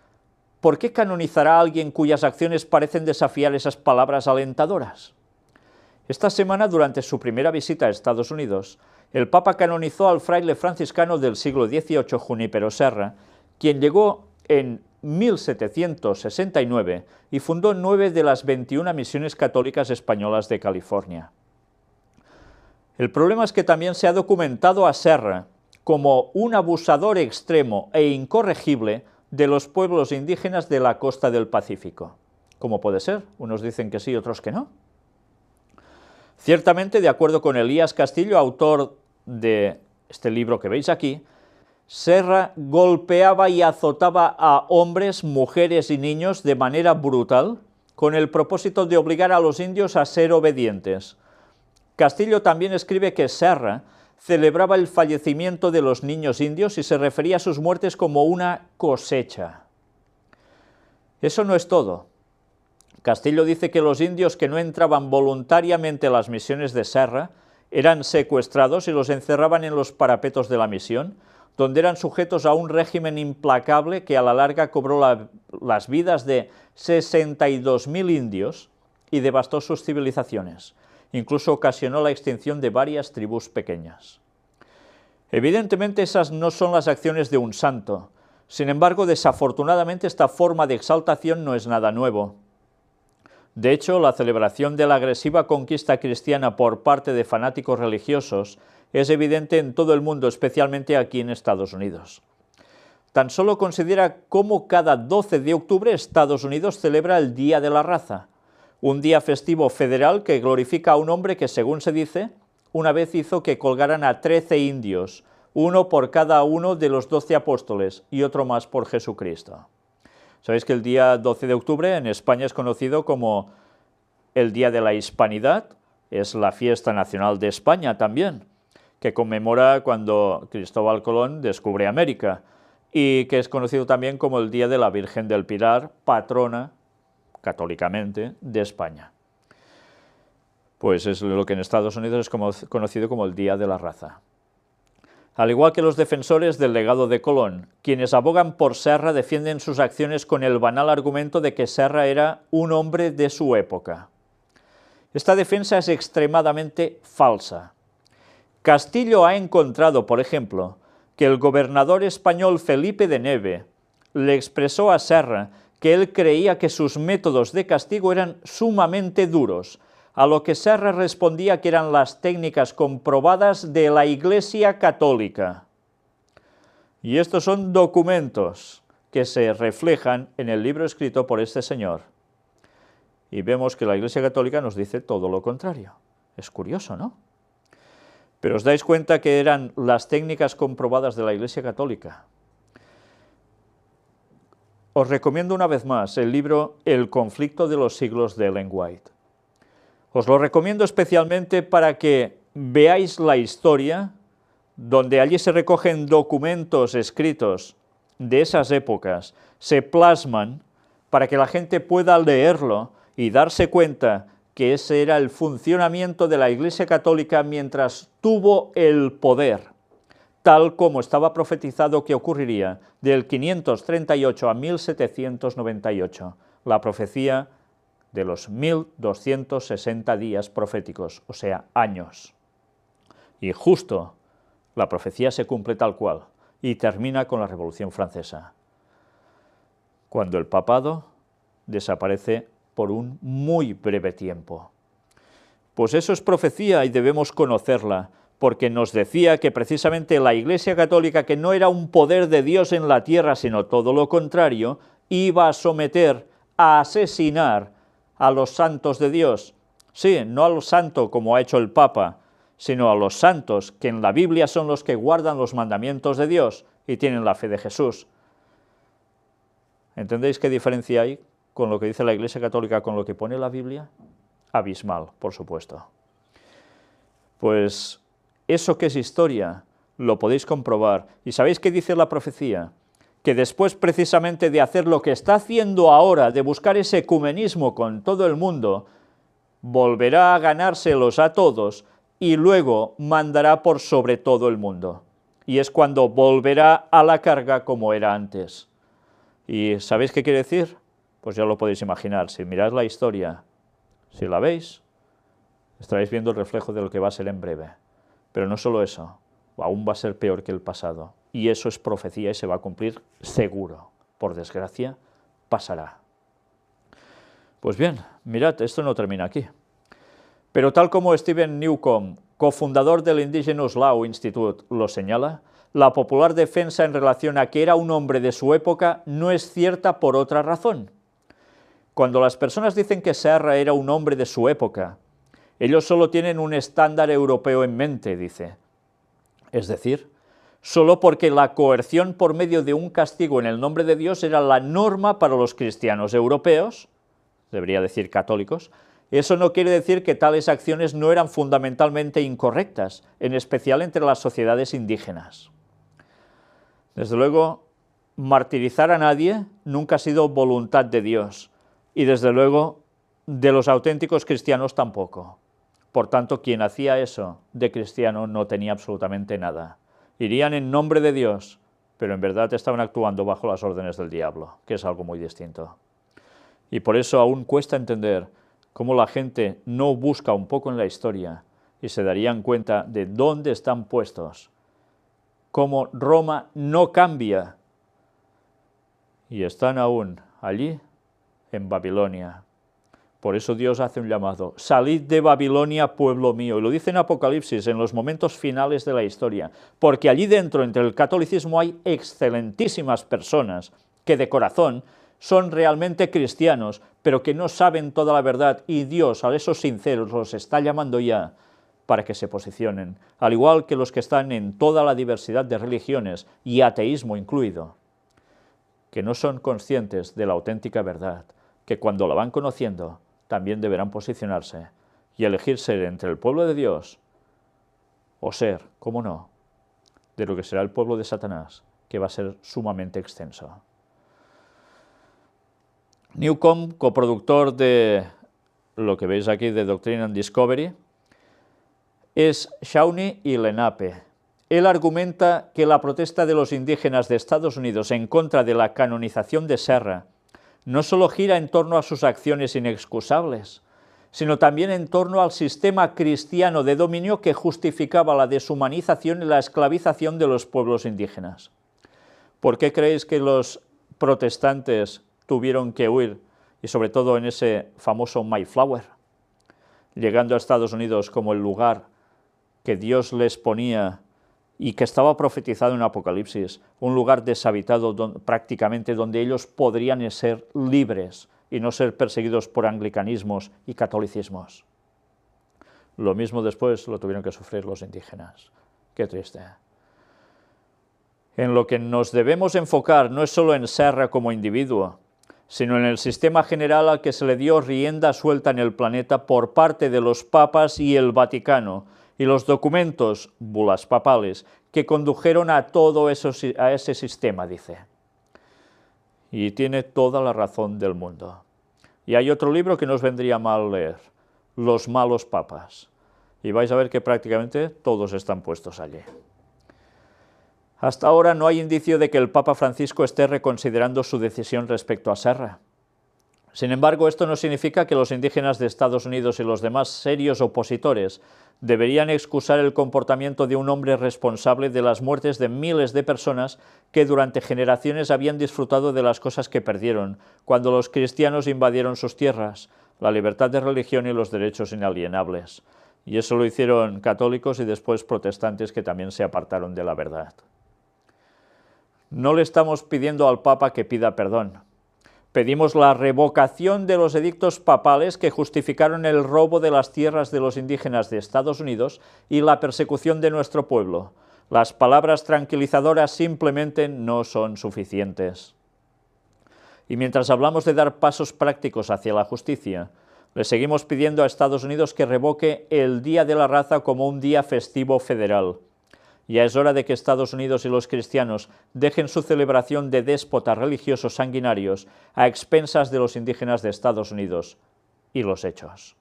¿por qué canonizará a alguien cuyas acciones parecen desafiar esas palabras alentadoras? Esta semana, durante su primera visita a Estados Unidos, el Papa canonizó al fraile franciscano del siglo XVIII, Junípero Serra, quien llegó en 1769 y fundó 9 de las 21 misiones católicas españolas de California. El problema es que también se ha documentado a Serra como un abusador extremo e incorregible de los pueblos indígenas de la costa del Pacífico. ¿Cómo puede ser? Unos dicen que sí, otros que no. Ciertamente, de acuerdo con Elías Castillo, autor de este libro que veis aquí, Serra golpeaba y azotaba a hombres, mujeres y niños de manera brutal, con el propósito de obligar a los indios a ser obedientes. Castillo también escribe que Serra celebraba el fallecimiento de los niños indios y se refería a sus muertes como una cosecha. Eso no es todo. Castillo dice que los indios que no entraban voluntariamente a las misiones de Serra eran secuestrados y los encerraban en los parapetos de la misión, donde eran sujetos a un régimen implacable que a la larga cobró las vidas de 62.000 indios y devastó sus civilizaciones. Incluso ocasionó la extinción de varias tribus pequeñas. Evidentemente esas no son las acciones de un santo. Sin embargo, desafortunadamente esta forma de exaltación no es nada nuevo. De hecho, la celebración de la agresiva conquista cristiana por parte de fanáticos religiosos es evidente en todo el mundo, especialmente aquí en Estados Unidos. Tan solo considera cómo cada 12 de octubre Estados Unidos celebra el Día de la Raza, un día festivo federal que glorifica a un hombre que, según se dice, una vez hizo que colgaran a 13 indios, uno por cada uno de los 12 apóstoles y otro más por Jesucristo. Sabéis que el día 12 de octubre en España es conocido como el Día de la Hispanidad, es la fiesta nacional de España también, que conmemora cuando Cristóbal Colón descubre América, y que es conocido también como el Día de la Virgen del Pilar, patrona, católicamente, de España. Pues es lo que en Estados Unidos es conocido como el Día de la Raza. Al igual que los defensores del legado de Colón, quienes abogan por Serra defienden sus acciones con el banal argumento de que Serra era un hombre de su época. Esta defensa es extremadamente falsa. Castillo ha encontrado, por ejemplo, que el gobernador español Felipe de Neve le expresó a Serra que él creía que sus métodos de castigo eran sumamente duros, a lo que Serra respondía que eran las técnicas comprobadas de la Iglesia Católica. Y estos son documentos que se reflejan en el libro escrito por este señor. Y vemos que la Iglesia Católica nos dice todo lo contrario. Es curioso, ¿no? Pero os dais cuenta que eran las técnicas comprobadas de la Iglesia Católica. Os recomiendo una vez más el libro El conflicto de los siglos de Ellen White. Os lo recomiendo especialmente para que veáis la historia, donde allí se recogen documentos escritos de esas épocas, se plasman para que la gente pueda leerlo y darse cuenta que ese era el funcionamiento de la Iglesia Católica mientras tuvo el poder, tal como estaba profetizado que ocurriría del 538 a 1798, la profecía de los 1260 días proféticos, o sea, años. Y justo la profecía se cumple tal cual y termina con la Revolución Francesa, cuando el papado desaparece por un muy breve tiempo. Pues eso es profecía y debemos conocerla, porque nos decía que precisamente la Iglesia Católica, que no era un poder de Dios en la tierra, sino todo lo contrario, iba a someter, a asesinar a los santos de Dios. Sí, no a los santos como ha hecho el Papa, sino a los santos, que en la Biblia son los que guardan los mandamientos de Dios y tienen la fe de Jesús. ¿Entendéis qué diferencia hay con lo que dice la Iglesia Católica con lo que pone la Biblia? Abismal, por supuesto. Pues eso que es historia, lo podéis comprobar. ¿Y sabéis qué dice la profecía? Que después precisamente de hacer lo que está haciendo ahora, de buscar ese ecumenismo con todo el mundo, volverá a ganárselos a todos y luego mandará por sobre todo el mundo. Y es cuando volverá a la carga como era antes. ¿Y sabéis qué quiere decir? Pues ya lo podéis imaginar, si miráis la historia, si la veis, estaréis viendo el reflejo de lo que va a ser en breve. Pero no solo eso, aún va a ser peor que el pasado. Y eso es profecía y se va a cumplir seguro. Por desgracia, pasará. Pues bien, mirad, esto no termina aquí. Pero tal como Stephen Newcomb, cofundador del Indigenous Law Institute, lo señala, la popular defensa en relación a que era un hombre de su época no es cierta por otra razón. Cuando las personas dicen que Serra era un hombre de su época, ellos solo tienen un estándar europeo en mente, dice. Es decir, solo porque la coerción por medio de un castigo en el nombre de Dios era la norma para los cristianos europeos, debería decir católicos, eso no quiere decir que tales acciones no eran fundamentalmente incorrectas, en especial entre las sociedades indígenas. Desde luego, martirizar a nadie nunca ha sido voluntad de Dios, y desde luego, de los auténticos cristianos tampoco. Por tanto, quien hacía eso de cristiano no tenía absolutamente nada. Irían en nombre de Dios, pero en verdad estaban actuando bajo las órdenes del diablo, que es algo muy distinto. Y por eso aún cuesta entender cómo la gente no busca un poco en la historia y se darían cuenta de dónde están puestos, cómo Roma no cambia y están aún allí en Babilonia. Por eso Dios hace un llamado, salid de Babilonia, pueblo mío, y lo dice en Apocalipsis, en los momentos finales de la historia, porque allí dentro, entre el catolicismo, hay excelentísimas personas que de corazón son realmente cristianos, pero que no saben toda la verdad, y Dios a esos sinceros los está llamando ya para que se posicionen, al igual que los que están en toda la diversidad de religiones, y ateísmo incluido, que no son conscientes de la auténtica verdad, que cuando la van conociendo, también deberán posicionarse y elegir ser entre el pueblo de Dios o ser, cómo no, de lo que será el pueblo de Satanás, que va a ser sumamente extenso. Newcomb, coproductor de lo que veis aquí de Doctrine and Discovery, es Shawnee y Lenape. Él argumenta que la protesta de los indígenas de Estados Unidos en contra de la canonización de Serra no solo gira en torno a sus acciones inexcusables, sino también en torno al sistema cristiano de dominio que justificaba la deshumanización y la esclavización de los pueblos indígenas. ¿Por qué creéis que los protestantes tuvieron que huir, y sobre todo en ese famoso Mayflower, llegando a Estados Unidos como el lugar que Dios les ponía y que estaba profetizado en Apocalipsis, un lugar deshabitado prácticamente donde ellos podrían ser libres y no ser perseguidos por anglicanismos y catolicismos? Lo mismo después lo tuvieron que sufrir los indígenas. Qué triste. En lo que nos debemos enfocar no es solo en Serra como individuo, sino en el sistema general al que se le dio rienda suelta en el planeta por parte de los papas y el Vaticano, y los documentos, bulas papales, que condujeron a todo eso, a ese sistema, dice. Y tiene toda la razón del mundo. Y hay otro libro que nos vendría mal leer, Los malos papas, y vais a ver que prácticamente todos están puestos allí. Hasta ahora no hay indicio de que el Papa Francisco esté reconsiderando su decisión respecto a Serra. Sin embargo, esto no significa que los indígenas de Estados Unidos y los demás serios opositores deberían excusar el comportamiento de un hombre responsable de las muertes de miles de personas que durante generaciones habían disfrutado de las cosas que perdieron cuando los cristianos invadieron sus tierras, la libertad de religión y los derechos inalienables. Y eso lo hicieron católicos y después protestantes que también se apartaron de la verdad. No le estamos pidiendo al Papa que pida perdón. Pedimos la revocación de los edictos papales que justificaron el robo de las tierras de los indígenas de Estados Unidos y la persecución de nuestro pueblo. Las palabras tranquilizadoras simplemente no son suficientes. Y mientras hablamos de dar pasos prácticos hacia la justicia, le seguimos pidiendo a Estados Unidos que revoque el Día de la Raza como un día festivo federal. Ya es hora de que Estados Unidos y los cristianos dejen su celebración de déspotas religiosos sanguinarios a expensas de los indígenas de Estados Unidos y los hechos.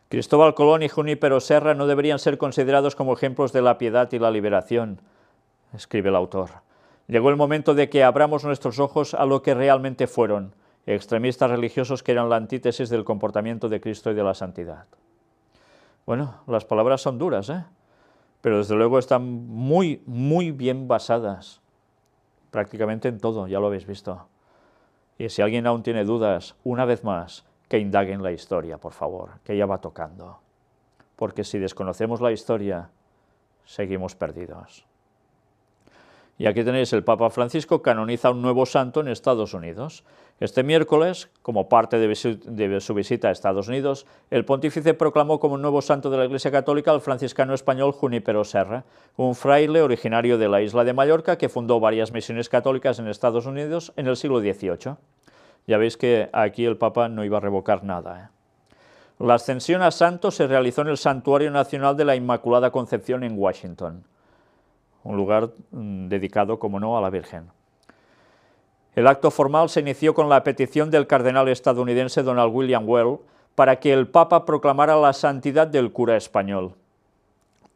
Cristóbal Colón y Junípero Serra no deberían ser considerados como ejemplos de la piedad y la liberación, escribe el autor. Llegó el momento de que abramos nuestros ojos a lo que realmente fueron, extremistas religiosos que eran la antítesis del comportamiento de Cristo y de la santidad. Bueno, las palabras son duras, pero desde luego están muy, muy bien basadas, prácticamente en todo, ya lo habéis visto. Y si alguien aún tiene dudas, una vez más, que indaguen la historia, por favor, que ya va tocando. Porque si desconocemos la historia, seguimos perdidos. Y aquí tenéis, el Papa Francisco canoniza un nuevo santo en Estados Unidos. Este miércoles, como parte de su visita a Estados Unidos, el pontífice proclamó como nuevo santo de la Iglesia Católica al franciscano español Junípero Serra, un fraile originario de la isla de Mallorca que fundó varias misiones católicas en Estados Unidos en el siglo XVIII. Ya veis que aquí el Papa no iba a revocar nada. La ascensión a santo se realizó en el Santuario Nacional de la Inmaculada Concepción en Washington, un lugar dedicado, como no, a la Virgen. El acto formal se inició con la petición del cardenal estadounidense Donald William Well para que el Papa proclamara la santidad del cura español.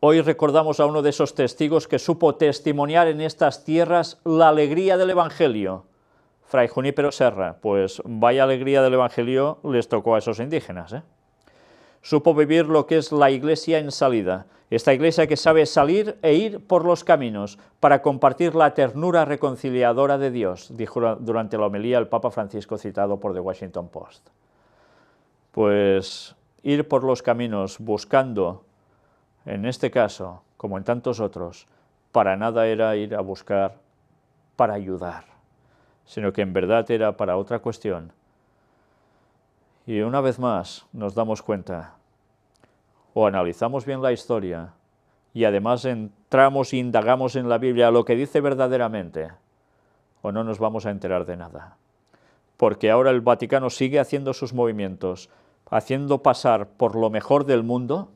Hoy recordamos a uno de esos testigos que supo testimoniar en estas tierras la alegría del Evangelio. Fray Junípero Serra, pues vaya alegría del Evangelio les tocó a esos indígenas. Supo vivir lo que es la Iglesia en salida, esta Iglesia que sabe salir e ir por los caminos para compartir la ternura reconciliadora de Dios, dijo durante la homilía el Papa Francisco citado por The Washington Post. Pues ir por los caminos buscando, en este caso, como en tantos otros, para nada era ir a buscar para ayudar, sino que en verdad era para otra cuestión. Y una vez más nos damos cuenta, o analizamos bien la historia, y además entramos e indagamos en la Biblia lo que dice verdaderamente, o no nos vamos a enterar de nada. Porque ahora el Vaticano sigue haciendo sus movimientos, haciendo pasar por lo mejor del mundo,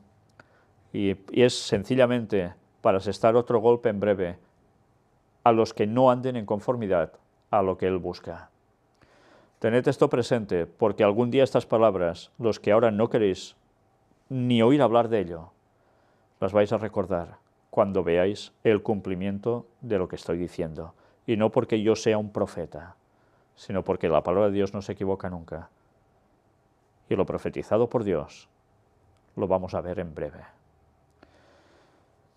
y es sencillamente para asestar otro golpe en breve a los que no anden en conformidad a lo que él busca. Tened esto presente, porque algún día estas palabras, los que ahora no queréis ni oír hablar de ello, las vais a recordar cuando veáis el cumplimiento de lo que estoy diciendo. Y no porque yo sea un profeta, sino porque la palabra de Dios no se equivoca nunca. Y lo profetizado por Dios lo vamos a ver en breve.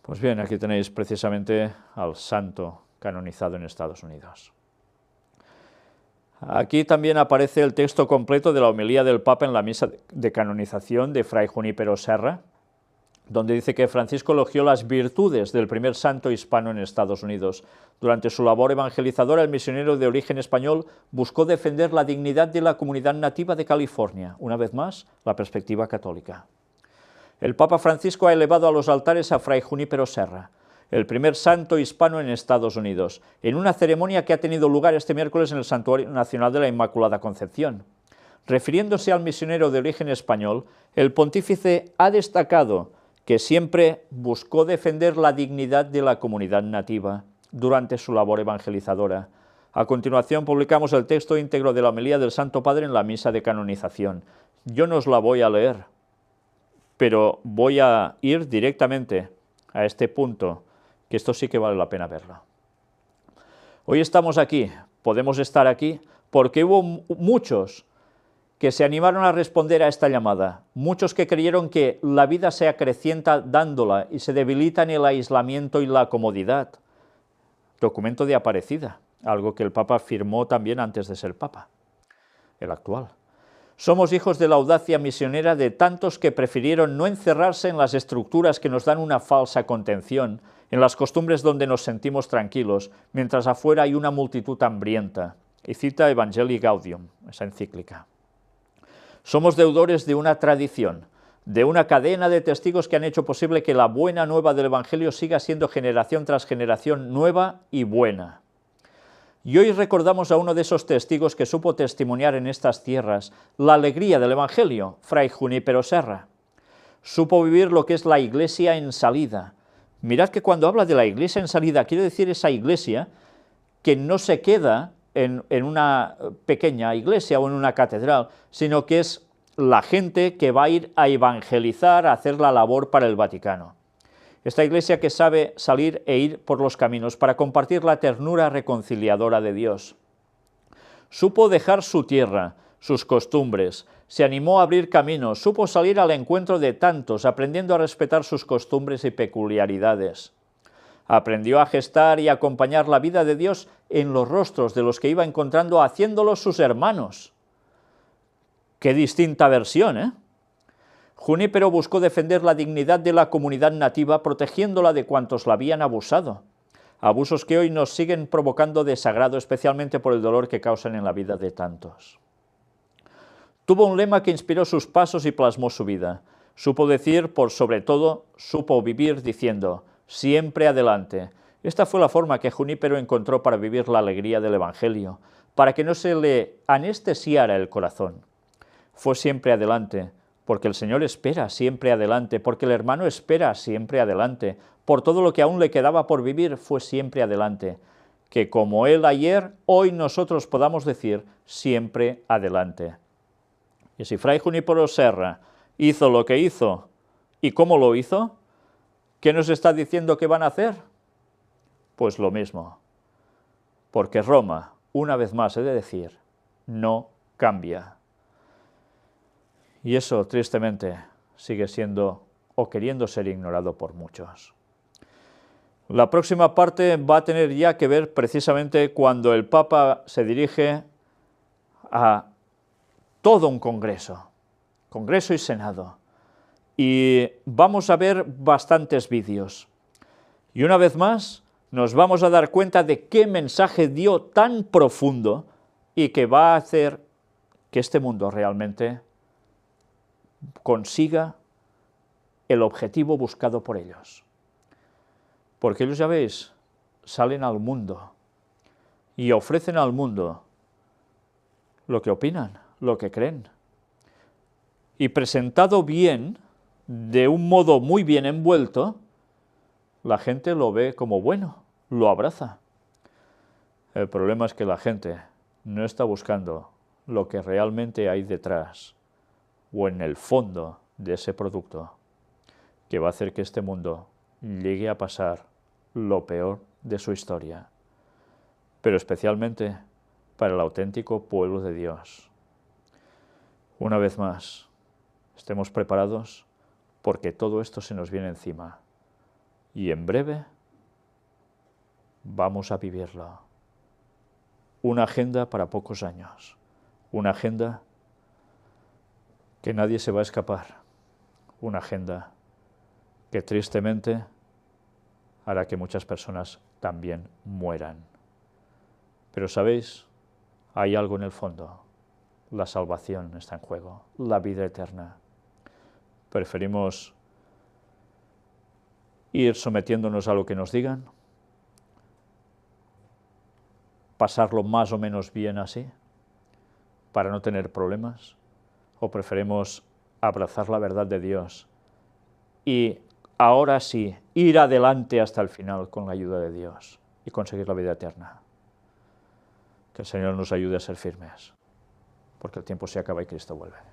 Pues bien, aquí tenéis precisamente al santo canonizado en Estados Unidos. Aquí también aparece el texto completo de la homilía del Papa en la misa de canonización de Fray Junípero Serra, donde dice que Francisco elogió las virtudes del primer santo hispano en Estados Unidos. Durante su labor evangelizadora, el misionero de origen español buscó defender la dignidad de la comunidad nativa de California, una vez más, la perspectiva católica. El Papa Francisco ha elevado a los altares a Fray Junípero Serra, el primer santo hispano en Estados Unidos, en una ceremonia que ha tenido lugar este miércoles en el Santuario Nacional de la Inmaculada Concepción. Refiriéndose al misionero de origen español, el pontífice ha destacado que siempre buscó defender la dignidad de la comunidad nativa durante su labor evangelizadora. A continuación publicamos el texto íntegro de la homilía del Santo Padre en la misa de canonización. Yo no os la voy a leer, pero voy a ir directamente a este punto, que esto sí que vale la pena verlo. Hoy estamos aquí, podemos estar aquí, porque hubo muchos que se animaron a responder a esta llamada, muchos que creyeron que la vida se acrecienta dándola y se debilita en el aislamiento y la comodidad. Documento de Aparecida, algo que el Papa firmó también antes de ser Papa, el actual. Somos hijos de la audacia misionera de tantos que prefirieron no encerrarse en las estructuras que nos dan una falsa contención, en las costumbres donde nos sentimos tranquilos, mientras afuera hay una multitud hambrienta. Y cita Evangelii Gaudium, esa encíclica. Somos deudores de una tradición, de una cadena de testigos que han hecho posible que la buena nueva del Evangelio siga siendo generación tras generación nueva y buena. Y hoy recordamos a uno de esos testigos que supo testimoniar en estas tierras la alegría del Evangelio, Fray Junípero Serra. Supo vivir lo que es la iglesia en salida. Mirad que cuando habla de la iglesia en salida, quiere decir esa iglesia que no se queda en una pequeña iglesia o en una catedral, sino que es la gente que va a ir a evangelizar, a hacer la labor para el Vaticano. Esta iglesia que sabe salir e ir por los caminos para compartir la ternura reconciliadora de Dios. Supo dejar su tierra, sus costumbres, se animó a abrir caminos, supo salir al encuentro de tantos, aprendiendo a respetar sus costumbres y peculiaridades. Aprendió a gestar y acompañar la vida de Dios en los rostros de los que iba encontrando, haciéndolos sus hermanos. ¡Qué distinta versión, eh! Junípero buscó defender la dignidad de la comunidad nativa, protegiéndola de cuantos la habían abusado, abusos que hoy nos siguen provocando desagrado, especialmente por el dolor que causan en la vida de tantos. Tuvo un lema que inspiró sus pasos y plasmó su vida. Supo decir, por sobre todo, supo vivir diciendo, siempre adelante. Esta fue la forma que Junípero encontró para vivir la alegría del Evangelio, para que no se le anestesiara el corazón. Fue siempre adelante, porque el Señor espera siempre adelante, porque el hermano espera siempre adelante, por todo lo que aún le quedaba por vivir fue siempre adelante, que como Él ayer, hoy nosotros podamos decir siempre adelante. Y si Fray Junípero Serra hizo lo que hizo, ¿y cómo lo hizo? ¿Qué nos está diciendo que van a hacer? Pues lo mismo, porque Roma, una vez más he de decir, no cambia. Y eso, tristemente, sigue siendo o queriendo ser ignorado por muchos. La próxima parte va a tener ya que ver precisamente cuando el Papa se dirige a todo un congreso y senado. Y vamos a ver bastantes vídeos. Y una vez más, nos vamos a dar cuenta de qué mensaje dio tan profundo y que va a hacer que este mundo realmente consiga el objetivo buscado por ellos. Porque ellos, ya veis, salen al mundo y ofrecen al mundo lo que opinan, lo que creen. Y presentado bien, de un modo muy bien envuelto, la gente lo ve como bueno, lo abraza. El problema es que la gente no está buscando lo que realmente hay detrás o en el fondo de ese producto que va a hacer que este mundo llegue a pasar lo peor de su historia, pero especialmente para el auténtico pueblo de Dios. Una vez más, estemos preparados porque todo esto se nos viene encima y en breve vamos a vivirlo. Una agenda para pocos años, una agenda que nadie se va a escapar, una agenda que tristemente hará que muchas personas también mueran. Pero ¿sabéis? Hay algo en el fondo. La salvación está en juego, la vida eterna. Preferimos ir sometiéndonos a lo que nos digan, pasarlo más o menos bien así, para no tener problemas, o preferimos abrazar la verdad de Dios y ahora sí, ir adelante hasta el final con la ayuda de Dios y conseguir la vida eterna. Que el Señor nos ayude a ser firmes, porque el tiempo se acaba y Cristo vuelve.